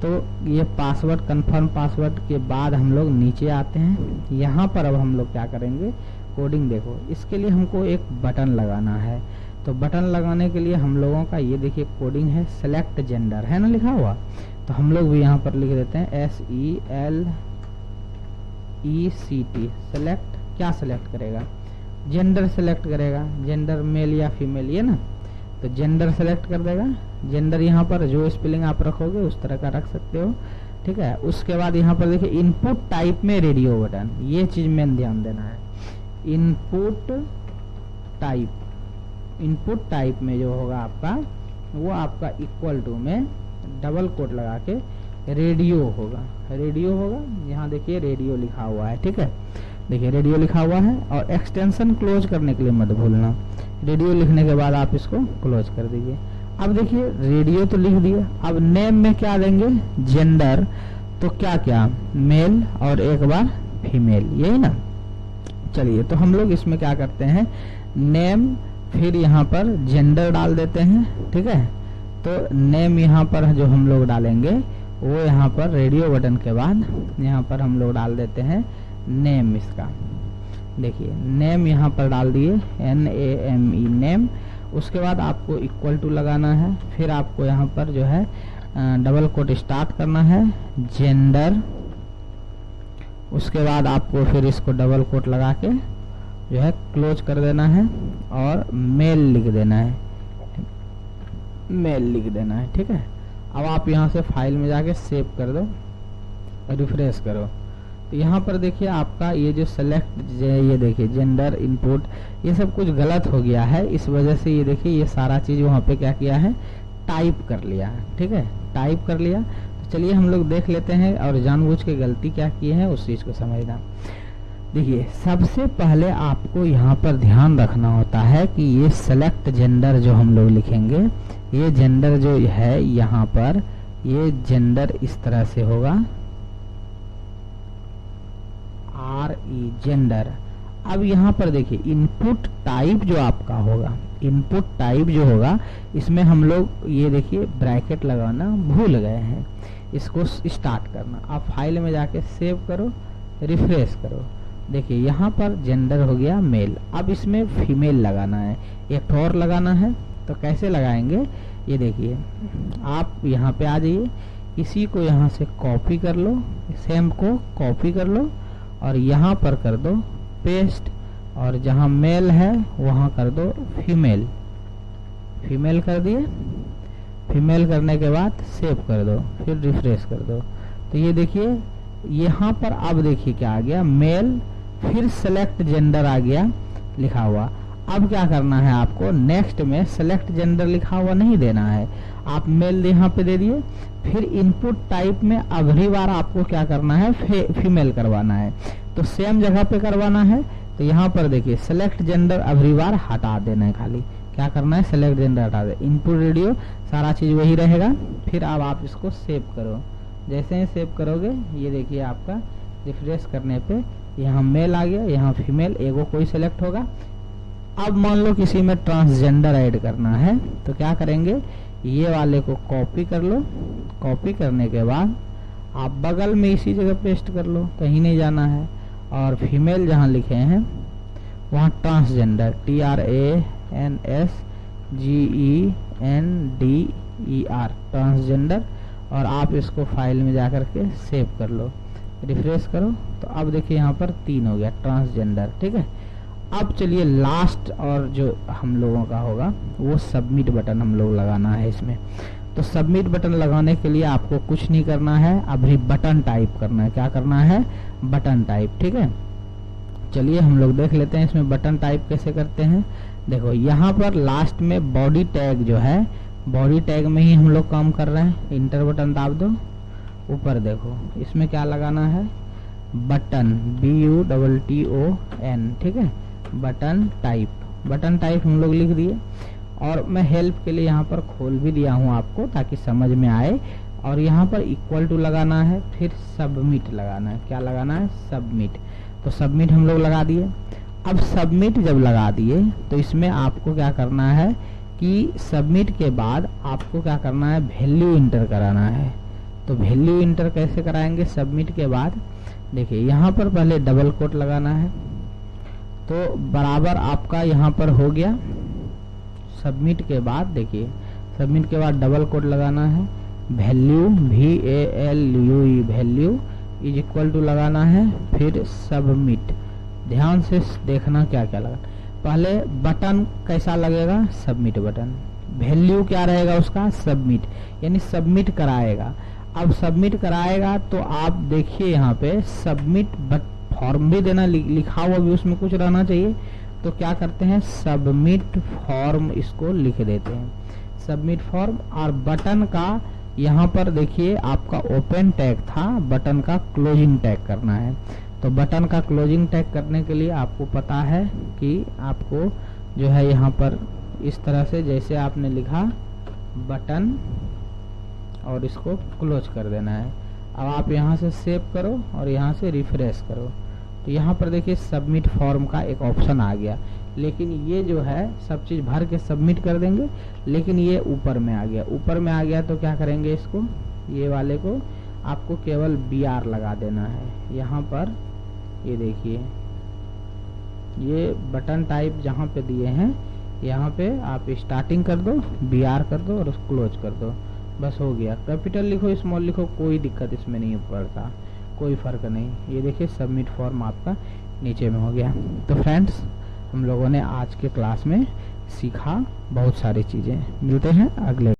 S2: तो ये पासवर्ड कंफर्म पासवर्ड के बाद हम लोग नीचे आते हैं। यहाँ पर अब हम लोग क्या करेंगे, कोडिंग देखो, इसके लिए हमको एक बटन लगाना है। तो बटन लगाने के लिए हम लोगों का ये देखिए कोडिंग है, सेलेक्ट जेंडर है ना लिखा हुआ। तो हम लोग भी यहाँ पर लिख देते हैं SELECT। सेलेक्ट क्या सेलेक्ट करेगा, जेंडर सेलेक्ट करेगा, जेंडर मेल या फीमेल, ये ना। तो जेंडर सेलेक्ट कर देगा। जेंडर यहाँ पर जो स्पेलिंग आप रखोगे उस तरह का रख सकते हो, ठीक है। उसके बाद यहाँ पर देखिए इनपुट टाइप में रेडियो बटन, ये चीज में ध्यान देना है। इनपुट टाइप में जो होगा आपका, वो आपका इक्वल टू में डबल कोट लगा के रेडियो होगा। यहाँ देखिए रेडियो लिखा हुआ है, ठीक है। देखिए रेडियो लिखा हुआ है। और एक्सटेंशन क्लोज करने के लिए मत भूलना, रेडियो लिखने के बाद आप इसको क्लोज कर दीजिए। अब देखिए रेडियो तो लिख दिया, अब नेम में क्या देंगे, जेंडर। तो क्या मेल और एक बार फीमेल, यही ना। चलिए तो हम लोग इसमें क्या करते हैं, नेम फिर यहाँ पर जेंडर डाल देते हैं, ठीक है। तो नेम यहाँ पर जो हम लोग डालेंगे वो यहाँ पर रेडियो बटन के बाद यहाँ पर हम लोग डाल देते हैं नेम। इसका देखिए नेम यहाँ पर डाल दिए, NAME नेम। उसके बाद आपको इक्वल टू लगाना है। फिर आपको यहाँ पर जो है डबल कोट स्टार्ट करना है जेंडर, उसके बाद आपको फिर इसको डबल कोट लगा के जो है क्लोज कर देना है और मेल लिख देना है, मेल लिख देना है। ठीक है, अब आप यहाँ से फाइल में जाके सेव कर दो, रिफ्रेश करो। तो यहाँ पर देखिए आपका ये जो सेलेक्ट, ये देखिए जेंडर इनपुट, ये सब कुछ गलत हो गया है। इस वजह से ये देखिए ये सारा चीज़ वहाँ पे क्या किया है, टाइप कर लिया है। ठीक है, टाइप कर लिया। तो चलिए हम लोग देख लेते हैं और जानबूझ के गलती क्या की है उस चीज़ को समझना। देखिए सबसे पहले आपको यहाँ पर ध्यान रखना होता है कि ये सेलेक्ट जेंडर जो हम लोग लिखेंगे, ये जेंडर जो है यहाँ पर, ये जेंडर इस तरह से होगा, RE जेंडर। अब यहाँ पर देखिए इनपुट टाइप जो आपका होगा, इनपुट टाइप जो होगा इसमें हम लोग ये देखिए ब्रैकेट लगाना भूल गए हैं, इसको स्टार्ट करना। आप फाइल में जाके सेव करो, रिफ्रेश करो। देखिए यहाँ पर जेंडर हो गया मेल। अब इसमें फीमेल लगाना है, एक और लगाना है। तो कैसे लगाएंगे ये देखिए, आप यहाँ पे आ जाइए, इसी को यहाँ से कॉपी कर लो, सेम को कॉपी कर लो और यहाँ पर कर दो पेस्ट, और जहाँ मेल है वहाँ कर दो फीमेल, फीमेल कर दिए। फीमेल करने के बाद सेव कर दो, फिर रिफ्रेश कर दो। तो ये देखिए यहाँ पर अब देखिए क्या आ गया, मेल, फिर सेलेक्ट जेंडर आ गया लिखा हुआ। अब क्या करना है आपको, नेक्स्ट में सेलेक्ट जेंडर लिखा हुआ नहीं देना है, आप मेल यहाँ पे दे दिए। फिर इनपुट टाइप में अगली बार आपको क्या करना है, फीमेल करवाना है। तो सेम जगह पे करवाना है। तो यहाँ पर देखिए सेलेक्ट जेंडर अगली बार हटा देना है, खाली क्या करना है, सेलेक्ट जेंडर हटा दे। इनपुट रेडियो सारा चीज वही रहेगा। फिर अब आप इसको सेव करो, जैसे ही सेव करोगे ये देखिए आपका रिफ्रेश करने पे यहाँ मेल आ गया, यहाँ फीमेल, एगो कोई सेलेक्ट होगा। अब मान लो किसी में ट्रांसजेंडर ऐड करना है तो क्या करेंगे, ये वाले को कॉपी कर लो, कॉपी करने के बाद आप बगल में इसी जगह पेस्ट कर लो, कहीं नहीं जाना है। और फीमेल जहाँ लिखे हैं वहाँ ट्रांसजेंडर, TRANSGENDER ट्रांसजेंडर, और आप इसको फाइल में जाकर के सेव कर लो, रिफ्रेश करो। तो अब देखिए यहाँ पर 3 हो गया ट्रांसजेंडर। ठीक है, अब चलिए लास्ट और जो हम लोगों का होगा वो सबमिट बटन हम लोग लगाना है इसमें। तो सबमिट बटन लगाने के लिए आपको कुछ नहीं करना है, अभी बटन टाइप करना है। क्या करना है, बटन टाइप। ठीक है, चलिए हम लोग देख लेते हैं इसमें बटन टाइप कैसे करते हैं। देखो यहाँ पर लास्ट में बॉडी टैग जो है, बॉडी टैग में ही हम लोग काम कर रहे हैं। इंटर बटन दाब दो, ऊपर देखो इसमें क्या लगाना है, बटन, BUTTON। ठीक है, बटन टाइप, बटन टाइप हम लोग लिख दिए। और मैं हेल्प के लिए यहाँ पर खोल भी दिया हूँ आपको ताकि समझ में आए। और यहाँ पर इक्वल टू लगाना है, फिर सबमिट लगाना है। क्या लगाना है, सबमिट। तो सबमिट हम लोग लगा दिए। अब सबमिट जब लगा दिए तो इसमें आपको क्या करना है कि सबमिट के बाद आपको क्या करना है, वैल्यू इंटर कराना है। तो वैल्यू इंटर कैसे कराएंगे सबमिट के बाद, देखिए यहाँ पर पहले डबल कोट लगाना है। तो बराबर आपका यहाँ पर हो गया। सबमिट के बाद देखिए, सबमिट के बाद डबल कोट लगाना है, value VALUE value is equal to लगाना है, फिर सबमिट। ध्यान से देखना क्या क्या लगा। पहले बटन कैसा लगेगा, सबमिट बटन। वैल्यू क्या रहेगा उसका, सबमिट, यानी सबमिट कराएगा। अब सबमिट कराएगा तो आप देखिए यहाँ पे सबमिट फॉर्म भी देना, लिखा हुआ भी उसमें कुछ रहना चाहिए। तो क्या करते हैं, सबमिट फॉर्म इसको लिख देते हैं, सबमिट फॉर्म। और बटन का यहाँ पर देखिए आपका ओपन टैग था, बटन का क्लोजिंग टैग करना है। तो बटन का क्लोजिंग टैग करने के लिए आपको पता है कि आपको जो है यहाँ पर इस तरह से जैसे आपने लिखा बटन और इसको क्लोज कर देना है। अब आप यहाँ से सेव करो और यहाँ से रिफ्रेश करो। तो यहाँ पर देखिए सबमिट फॉर्म का एक ऑप्शन आ गया, लेकिन ये जो है सब चीज़ भर के सबमिट कर देंगे, लेकिन ये ऊपर में आ गया। ऊपर में आ गया तो क्या करेंगे, इसको ये वाले को आपको केवल BR लगा देना है। यहाँ पर ये देखिए ये बटन टाइप जहाँ पे दिए हैं यहाँ पे आप स्टार्टिंग कर दो, BR कर दो और क्लोज कर दो। बस हो गया। कैपिटल लिखो स्मॉल लिखो कोई दिक्कत इसमें नहीं पड़ता, कोई फ़र्क नहीं। ये देखिए सबमिट फॉर्म आपका नीचे में हो गया। तो फ्रेंड्स हम लोगों ने आज के क्लास में सीखा बहुत सारी चीज़ें। मिलते हैं अगले